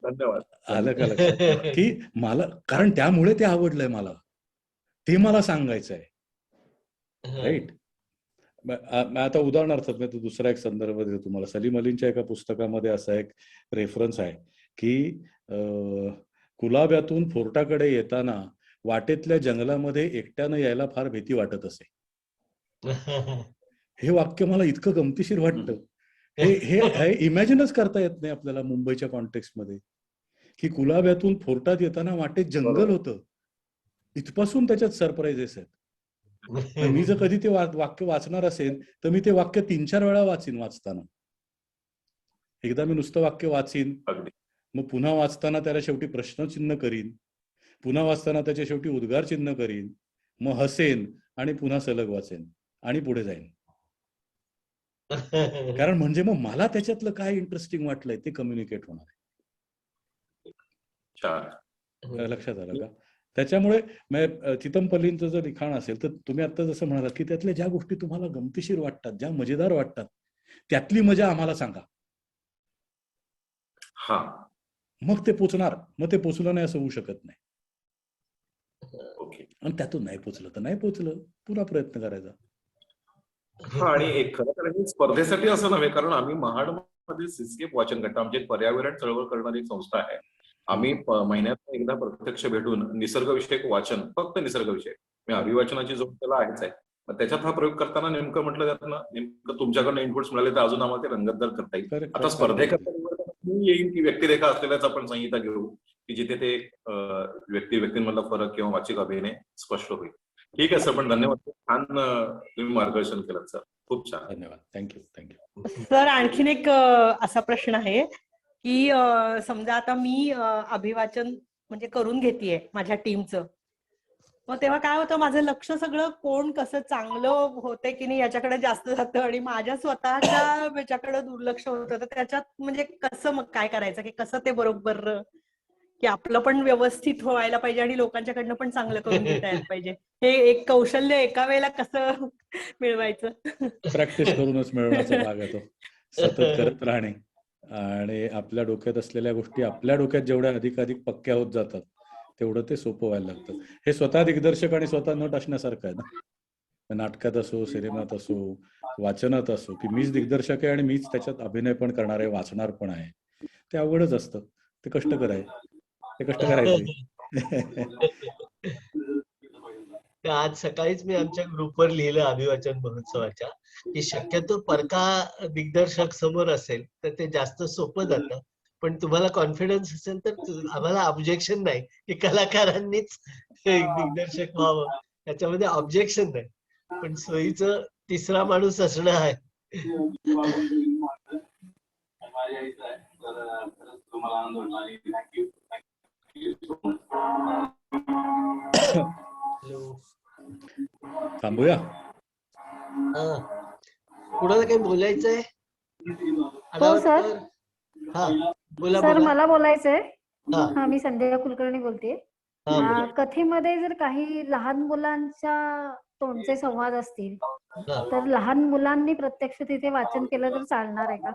धन्यवाद. आलं का लक्षात की मला, कारण त्यामुळे ते आवडलंय मला, ते मला सांगायचं आहे. राईट. आता उदाहरणार्थ मी दुसरा एक संदर्भ देतो तुम्हाला. सलीम अलींच्या एका पुस्तकामध्ये असा एक रेफरन्स आहे की कुलाब्यातून फोर्टाकडे येताना वाटेतल्या जंगलामध्ये एकट्यानं यायला फार भीती वाटत असे. हे वाक्य मला इतकं गमतीशीर वाटतं. हे इमॅजिनच करता येत नाही आपल्याला मुंबईच्या कॉन्टेक्स्ट मध्ये, की कुलाब्यातून फोर्टात येताना वाटेत जंगल होतं. इथपासून त्याच्यात सरप्राइजेस आहेत. मी जर कधी ते वाक्य वाचणार असेल तर मी ते वाक्य 3-4 वेळा वाचीन. वाचताना एकदा मी नुसतं वाक्य वाचीन, मग पुन्हा वाचताना त्याला शेवटी प्रश्नचिन्ह करीन, पुन्हा वाचताना त्याच्या शेवटी उद्गार चिन्ह करीन, मग हसेन आणि पुन्हा सलग वाचेन आणि पुढे जाईन. कारण म्हणजे मग मला त्याच्यातलं काय इंटरेस्टिंग वाटलंय ते कम्युनिकेट होणार आहे. लक्षात आलं का? त्याच्यामुळे चितमपल्लींचं जर लिखाण असेल तर तुम्ही आता जसं म्हणालात की त्यातल्या ज्या गोष्टी तुम्हाला गमतीशीर वाटतात, ज्या मजेदार वाटतात, त्यातली मजा आम्हाला सांगा. मग ते पोचणार. मग ते पोचलं नाही असं होऊ शकत नाही. आणि त्यातून नाही पोचलं तर नाही पोचलं, पुन्हा प्रयत्न करायचा. आणि एक खरं तर स्पर्धेसाठी असं नव्हे, कारण आम्ही महाडमध्ये सिस्केप वाचन करतो. आमची पर्यावरण चळवळ करणारी एक संस्था आहे. आम्ही महिन्यात एकदा प्रत्यक्ष भेटून निसर्गविषयक वाचन, फक्त निसर्गविषयक, मी अभिवाचनाची जोड त्याला आहेच आहे. मग त्याच्यात हा प्रयोग करताना नेमकं म्हटलं जातं ना, नेमकं तुमच्याकडनं इनपुट्स मिळाले तर अजून आम्हाला ते रंगतदार करता येईल. आता स्पर्धेकरता येईल की व्यक्तिरेखा असलेल्याच आपण संहिता घेऊ की जिथे ते व्यक्तींमधला फरक किंवा वाचिक अभिनय स्पष्ट होईल. ठीक आहे सर, पण धन्यवाद. छान तुम्ही मार्गदर्शन केलं सर, खूप छान. धन्यवाद. थँक्यू. सर आणखीन एक असा प्रश्न आहे की समजा आता मी अभिवाचन म्हणजे करून घेतेय माझ्या टीमचं, मग तेव्हा काय होतं, माझं लक्ष सगळं कोण कसं चांगलं होतंय की नाही याच्याकडे जास्त जातं आणि माझ्या स्वतःच्या याच्याकडे दुर्लक्ष होतं. तर त्याच्यात म्हणजे कसं मग काय करायचं की कसं ते बरोबर की आपलं पण व्यवस्थित व्हायला पाहिजे आणि लोकांच्याकडनं पण चांगलं करून घेता यायला पाहिजे. हे एक कौशल्य एका वेळेला कसं मिळवायचं? प्रॅक्टिस करूनच मिळवण्याचा भाग आहे तो. सतत करत राहणे आणि आपल्या डोक्यात असलेल्या गोष्टी आपल्या डोक्यात जेवढ्या अधिकाधिक पक्क्या होत जातात तेवढं ते सोपं व्हायला लागतं. हे स्वतः दिग्दर्शक आणि स्वतः नट असण्यासारखं आहे ना. नाटकात असो, सिनेमात असो, वाचनात असो, की मीच दिग्दर्शक आहे आणि मीच त्याच्यात अभिनय पण करणार आहे, वाचणार पण आहे. ते अवघडच असतं. ते कष्ट करायचे. आज सकाळीच मी आमच्या ग्रुपवर लिहिलं अभिवाचन महोत्सवाच्या की शक्यतो परका दिग्दर्शक समोर असेल तर ते जास्त सोपं जातं. पण तुम्हाला कॉन्फिडन्स असेल तर आम्हाला ऑब्जेक्शन नाही की कलाकारांनीच दिग्दर्शक व्हावं, त्याच्यामध्ये ऑब्जेक्शन नाही. पण सोयीचं तिसरा माणूस असणं आहे. थांबूया. कुणाला काही बोलायचंय? हो सर. हा बोला. सर मला बोलायचंय. हा, मी संध्या कुलकर्णी बोलते. कथेमध्ये जर काही लहान मुलांच्या तोंडचे संवाद असतील तर लहान मुलांनी प्रत्यक्ष तिथे वाचन केलं तर चालणार आहे का?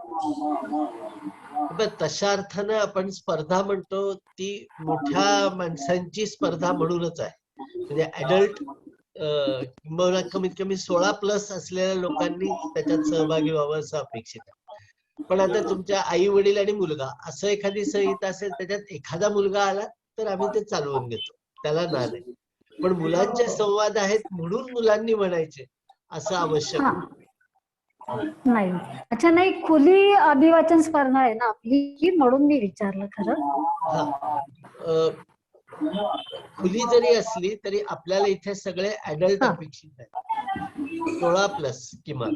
तशा अर्थानं आपण स्पर्धा म्हणतो ती मोठ्या माणसांची स्पर्धा म्हणूनच आहे. म्हणजे ऍडल्ट कमीत कमी 16+ असलेल्या लोकांनी त्याच्यात सहभागी व्हावं असं अपेक्षित आहे. पण आता तुमच्या आई वडील आणि मुलगा असं एखादी संहिता असेल, त्याच्यात एखादा मुलगा आला तर आम्ही ते चालवून घेतो, त्याला ना नाही. पण मुलांचे संवाद आहेत म्हणून मुलांनी म्हणायचे असं आवश्यक नाही. अच्छा, नाही, खुली अभिवाचन स्पर्धा आहे ना आपली, म्हणून मी विचारलं खरं. खुली जरी असली तरी आपल्याला इथे सगळे ऍडल्ट अपेक्षित आहेत, 16+ किमान.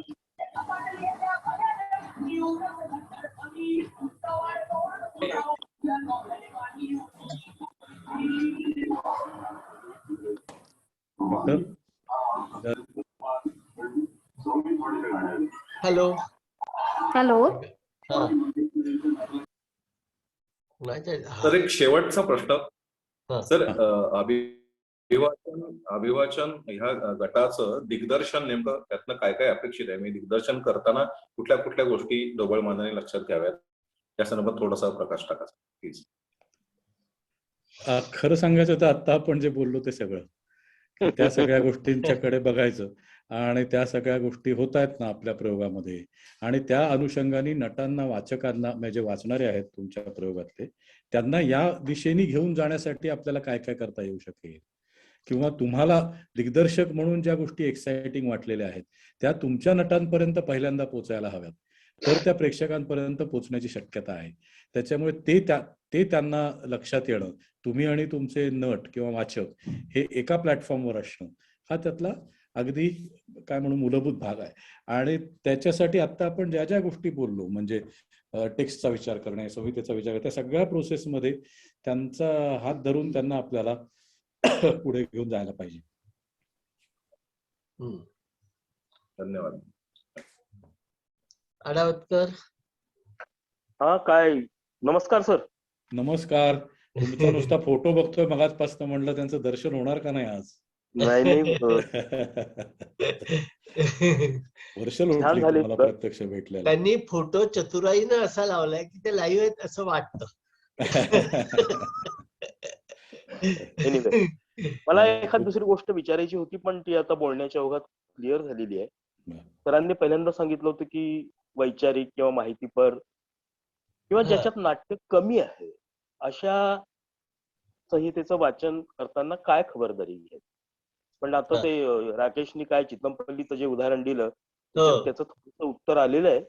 Hello hello. तर एक शेवटचा प्रश्न सर, अभिवाचन ह्या गटाचं दिग्दर्शन नेमकं त्यातनं काय काय अपेक्षित आहे? मी दिग्दर्शन करताना कुठल्या कुठल्या गोष्टी ढोबळमानाने लक्षात घ्याव्यात या संदर्भात थोडासा प्रकाश टाका प्लीज. खरं सांगायचं तर आता आपण जे बोललो ते सगळं, त्या सगळ्या गोष्टींच्याकडे बघायचं आणि त्या सगळ्या गोष्टी होत आहेत ना आपल्या प्रयोगामध्ये, आणि त्या अनुषंगाने नटांना, वाचकांना, म्हणजे वाचणारे आहेत तुमच्या प्रयोगातले, त्यांना या दिशेने घेऊन जाण्यासाठी आपल्याला काय काय करता येऊ शकेल, किंवा तुम्हाला दिग्दर्शक म्हणून ज्या गोष्टी एक्साइटिंग वाटलेल्या आहेत त्या तुमच्या नटांपर्यंत पहिल्यांदा पोचायला हव्यात, तर त्या प्रेक्षकांपर्यंत पोचण्याची शक्यता आहे. त्याच्यामुळे ते त्यांना लक्षात येणं, तुम्ही आणि तुमचे नट किंवा वाचक हे एका प्लॅटफॉर्मवर असणं, हा त्यातला अगदी काय म्हणून मूलभूत भाग आहे. आणि त्याच्यासाठी आता आपण ज्या ज्या गोष्टी बोललो, म्हणजे टेक्स्टचा विचार करणे, संहितेचा विचार करणे, त्या सगळ्या प्रोसेसमध्ये त्यांचा हात धरून त्यांना आपल्याला पुढे घेऊन जायला पाहिजे. धन्यवाद. आडावतकर. हा, काय, नमस्कार सर. नमस्कार. तुमचा नुसता फोटो बघतोय मगाचपासून, म्हणलं त्यांचं दर्शन होणार का नाही आज? नाही वर्ष लोटली तुम्हाला प्रत्यक्ष भेटलेला. त्यांनी फोटो चतुराईनं असा लावलाय की ते लाईव्ह आहेत असं वाटतं. मला एखादी दुसरी गोष्ट विचारायची होती, पण ती आता बोलण्याच्या ओघात क्लिअर झालेली आहे. सरांनी पहिल्यांदा सांगितलं होतं की वैचारिक किंवा माहितीपर किंवा ज्याच्यात नाट्य कमी आहे अशा संहितेचं वाचन करताना काय खबरदारी घ्यायची. पण आता ते राकेशनी काय चितमपल्लीचं जे उदाहरण दिलं त्याचं थोडंसं उत्तर आलेलं आहे,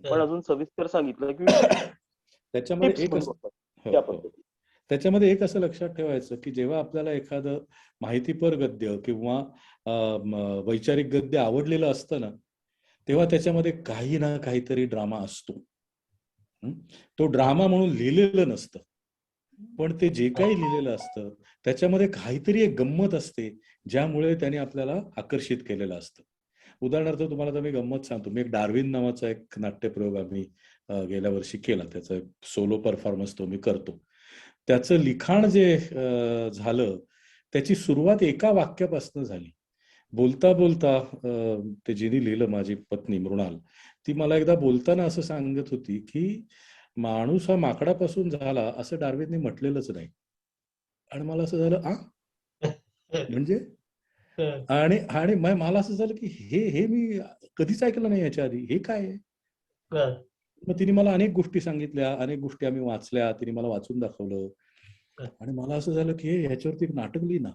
पण अजून सविस्तर सांगितलं की त्याच्यामध्ये एक असं लक्षात ठेवायचं की जेव्हा आपल्याला एखादं माहितीपर गद्य किंवा वैचारिक गद्य आवडलेलं असतं ना, तेव्हा त्याच्यामध्ये काही ना काहीतरी ड्रामा असतो. तो ड्रामा म्हणून लिहिलेलं नसतं, पण ते जे काही लिहिलेलं असतं त्याच्यामध्ये काहीतरी एक गंमत असते ज्यामुळे त्याने आपल्याला आकर्षित केलेलं असतं. उदाहरणार्थ तुम्हाला तर मी गंमत सांगतो. मी एक डार्विन नावाचा एक नाट्यप्रयोग आम्ही गेल्या वर्षी केला. त्याचा सोलो परफॉर्मन्स तो मी करतो. त्याचं लिखाण जे झालं त्याची सुरुवात एका वाक्यापासून झाली. बोलता बोलता ते जिने लिहिलं, माझी पत्नी मृणाल, ती मला एकदा बोलताना असं सांगत होती की माणूस हा माकडापासून झाला असं डार्विनने म्हटलेलंच नाही. आणि मला असं झालं म्हणजे आणि मला असं झालं की हे मी कधीच ऐकलं नाही याच्या आधी, हे काय आहे. मग तिने मला अनेक गोष्टी सांगितल्या, अनेक गोष्टी आम्ही वाचल्या, तिने मला वाचून दाखवलं आणि मला असं झालं की ह्याच्यावरती एक नाटक लिहिना,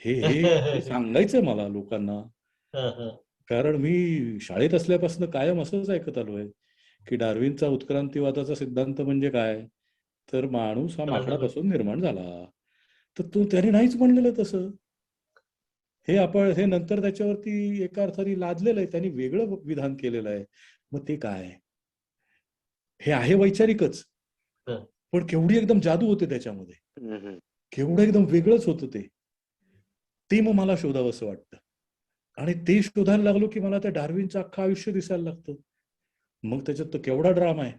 हे सांगायचं मला लोकांना. कारण मी शाळेत असल्यापासून कायम असंच ऐकत आलोय की डार्विनचा उत्क्रांतीवादाचा सिद्धांत म्हणजे काय, तर माणूस हा माकडापासून निर्माण झाला. तर तो त्याने नाहीच म्हणलेलं तसं. हे नंतर त्याच्यावरती एका अर्थाने लादलेलं आहे, त्यांनी वेगळं विधान केलेलं आहे. मग ते काय, हे आहे वैचारिकच, पण केवढी एकदम जादू होते त्याच्यामध्ये, केवढं एकदम वेगळंच होतं ते मग मला शोधावं असं वाटतं. आणि ते शोधायला लागलो की मला त्या डार्विनचं अख्खं आयुष्य दिसायला लागतं. मग त्याच्यात तो केवढा ड्रामा आहे,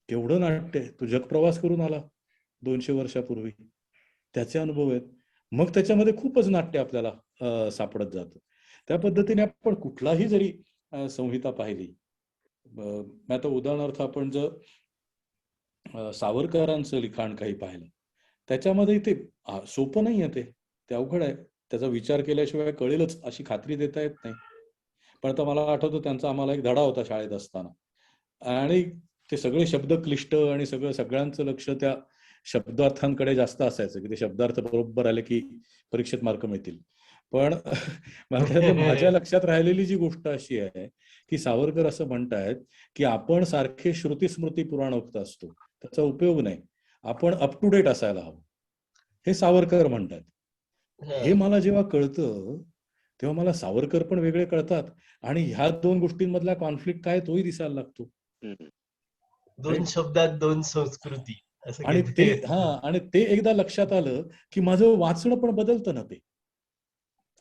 केवढं नाट्य आहे. तो जगप्रवास करून आला 200 वर्षापूर्वी, त्याचे अनुभव आहेत. मग त्याच्यामध्ये खूपच नाट्य आपल्याला सापडत जातं. त्या पद्धतीने आपण कुठलाही जरी संहिता पाहिली, आता उदाहरणार्थ आपण जर सावरकरांचं लिखाण काही पाहिलं, त्याच्यामध्ये ते सोपं नाही आहे, ते अवघड आहे. त्याचा विचार केल्याशिवाय कळेलच अशी खात्री देता येत नाही. पण आता मला आठवतं त्यांचा आम्हाला एक धडा होता शाळेत असताना. आणि ते सगळे शब्द क्लिष्ट आणि सगळ्यांचं लक्ष त्या शब्दार्थांकडे जास्त असायचं, की ते शब्दार्थ बरोबर आले की परीक्षेत मार्क मिळतील. पण मला त्यातलं माझ्या लक्षात राहिलेली जी गोष्ट अशी आहे की सावरकर असं म्हणतायत की आपण सारखे श्रुती स्मृती पुराणोक्त असतो, त्याचा उपयोग नाही, आपण अप टू डेट असायला हवं, हे सावरकर म्हणतात. हे मला जेव्हा कळतं तेव्हा मला सावरकर पण वेगळे कळतात आणि ह्या दोन गोष्टींमधला कॉन्फ्लिक्ट काय तोही दिसायला लागतो. दोन शब्दात दोन संस्कृती असं आणि काहीतरी. ते एकदा लक्षात आलं की माझं वाचणं पण बदलतं ना ते.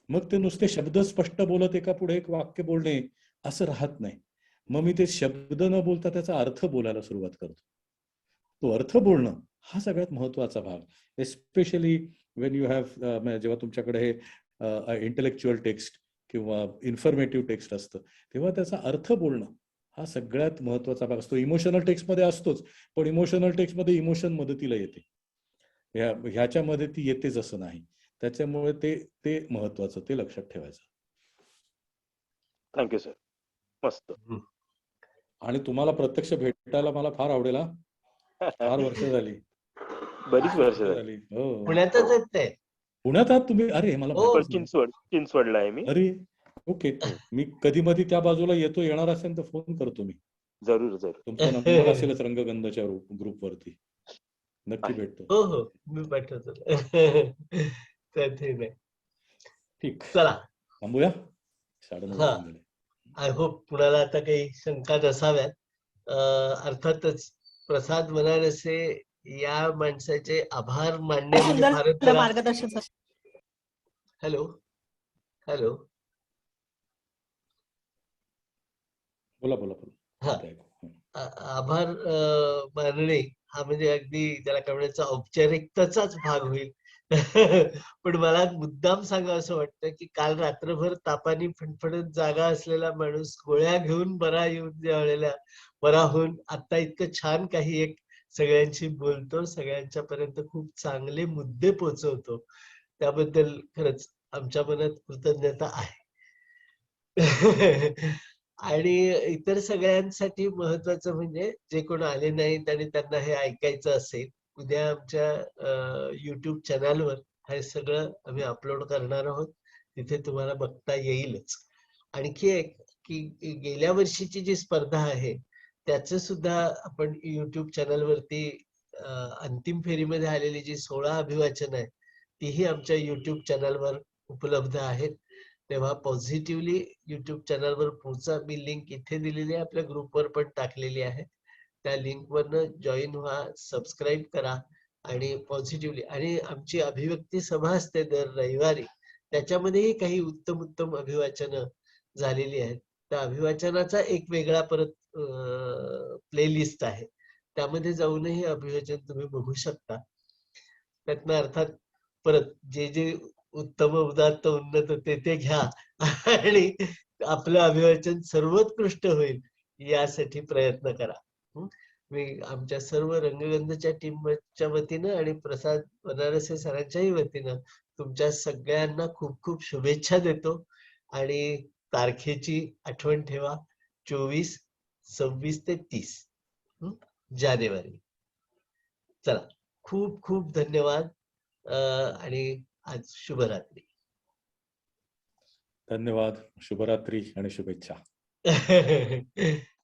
मग ते नुसते शब्द स्पष्ट बोलत एका पुढे एक वाक्य बोलणे असं राहत नाही. मग मी ते शब्द न बोलता त्याचा अर्थ बोलायला सुरुवात करतो. तो अर्थ बोलणं हा सगळ्यात महत्वाचा भाग, एस्पेशली वेन यू हॅव, जेव्हा तुमच्याकडे हे इंटेलेक्च्युअल टेक्स्ट किंवा इन्फॉर्मेटिव्ह टेक्स्ट असतं तेव्हा त्याचा अर्थ बोलणं हा सगळ्यात महत्वाचा भाग असतो. इमोशनल टेक्स्ट मध्ये असतोच, पण इमोशनल टेक्स्ट मध्ये इमोशन मदतीला येते, ह्याच्यामध्ये ती येतेच असं नाही. त्याच्यामुळे ते महत्वाचं, ते लक्षात ठेवायचं. थँक्यू सर, मस्त. आणि तुम्हाला प्रत्यक्ष भेटायला मला फार आवडेल. फार वर्ष झाली, बरीच वर्ष झाली. हो, पुण्यातच आहेत ते. पुण्यात आहात तुम्ही? अरे मला चिंचवडला आहे मी. अरे ओके, मी कधी मधी त्या बाजूला येणार असेल तर फोन करतो मी. जरूर जरूर. तुमचा नंबर असेलच रंगगंधाच्या ग्रुप वरती, नक्की भेटतो. हो हो, मी पाठवतो. ठीक, चला थांबूया. 9:30 आय होप कुणाला आता काही शंका नसाव्यात. अर्थातच प्रसाद बनारसे या माणसाचे आभार मानणे म्हणजे फारच मार्गदर्शन. हॅलो हॅलो, बोला बोला बोला. आभार मानणे हा म्हणजे अगदी त्याला काय म्हणायचं औपचारिकताचाच भाग होईल. पण मला मुद्दाम सांगावं असं वाटतं की काल रात्रभर तापानी फणफणत जागा असलेला माणूस गोळ्या घेऊन बरा होऊन आता इतकं छान काही एक सगळ्यांशी बोलतो, सगळ्यांच्या पर्यंत खूप चांगले मुद्दे पोहोचवतो, त्याबद्दल खरंच आमच्या मनात कृतज्ञता आहे. आणि इतर सगळ्यांसाठी महत्वाचं म्हणजे जे कोण आले नाहीत आणि त्यांना हे ऐकायचं असेल, उद्या आमच्या YouTube चॅनलवर हे सगळं आम्ही अपलोड करणार आहोत, तिथे तुम्हाला बघता येईलच. आणखी एक की गेल्या वर्षीची जी स्पर्धा आहे त्याचं सुद्धा आपण YouTube चॅनलवरती अंतिम फेरीमध्ये आलेली जी 16 अभिवाचन आहे तीही आमच्या YouTube चॅनलवर उपलब्ध आहेत. तेव्हा पॉझिटिव्हली YouTube चॅनलवर पोहोचा. मी लिंक इथे दिलेली आहे, आपल्या ग्रुपवर पण टाकलेली आहे. त्या लिंकवरनं जॉईन व्हा, सबस्क्राईब करा आणि पॉझिटिव्हली. आणि आमची अभिव्यक्ती सभा असते दर रविवारी, त्याच्यामध्येही काही उत्तम उत्तम अभिवाचनं झालेली आहेत. त्या अभिवाचनाचा एक वेगळा परत प्लेलिस्ट आहे, त्यामध्ये जाऊनही अभिवाचन तुम्ही बघू शकता. त्यातनं अर्थात परत जे जे उत्तम उदात्त उन्नत ते घ्या आणि आपलं अभिवाचन सर्वोत्कृष्ट होईल यासाठी प्रयत्न करा. मी आमच्या सर्व रंगगंधच्या टीमच्या वतीनं आणि प्रसाद बनारसे सरांच्याही वतीनं तुमच्या सगळ्यांना खूप खूप शुभेच्छा देतो. आणि तारखेची आठवण ठेवा, 24, 26 ते 30 जानेवारी. चला, खूप खूप धन्यवाद आणि आज शुभरात्री. धन्यवाद, शुभरात्री आणि शुभेच्छा.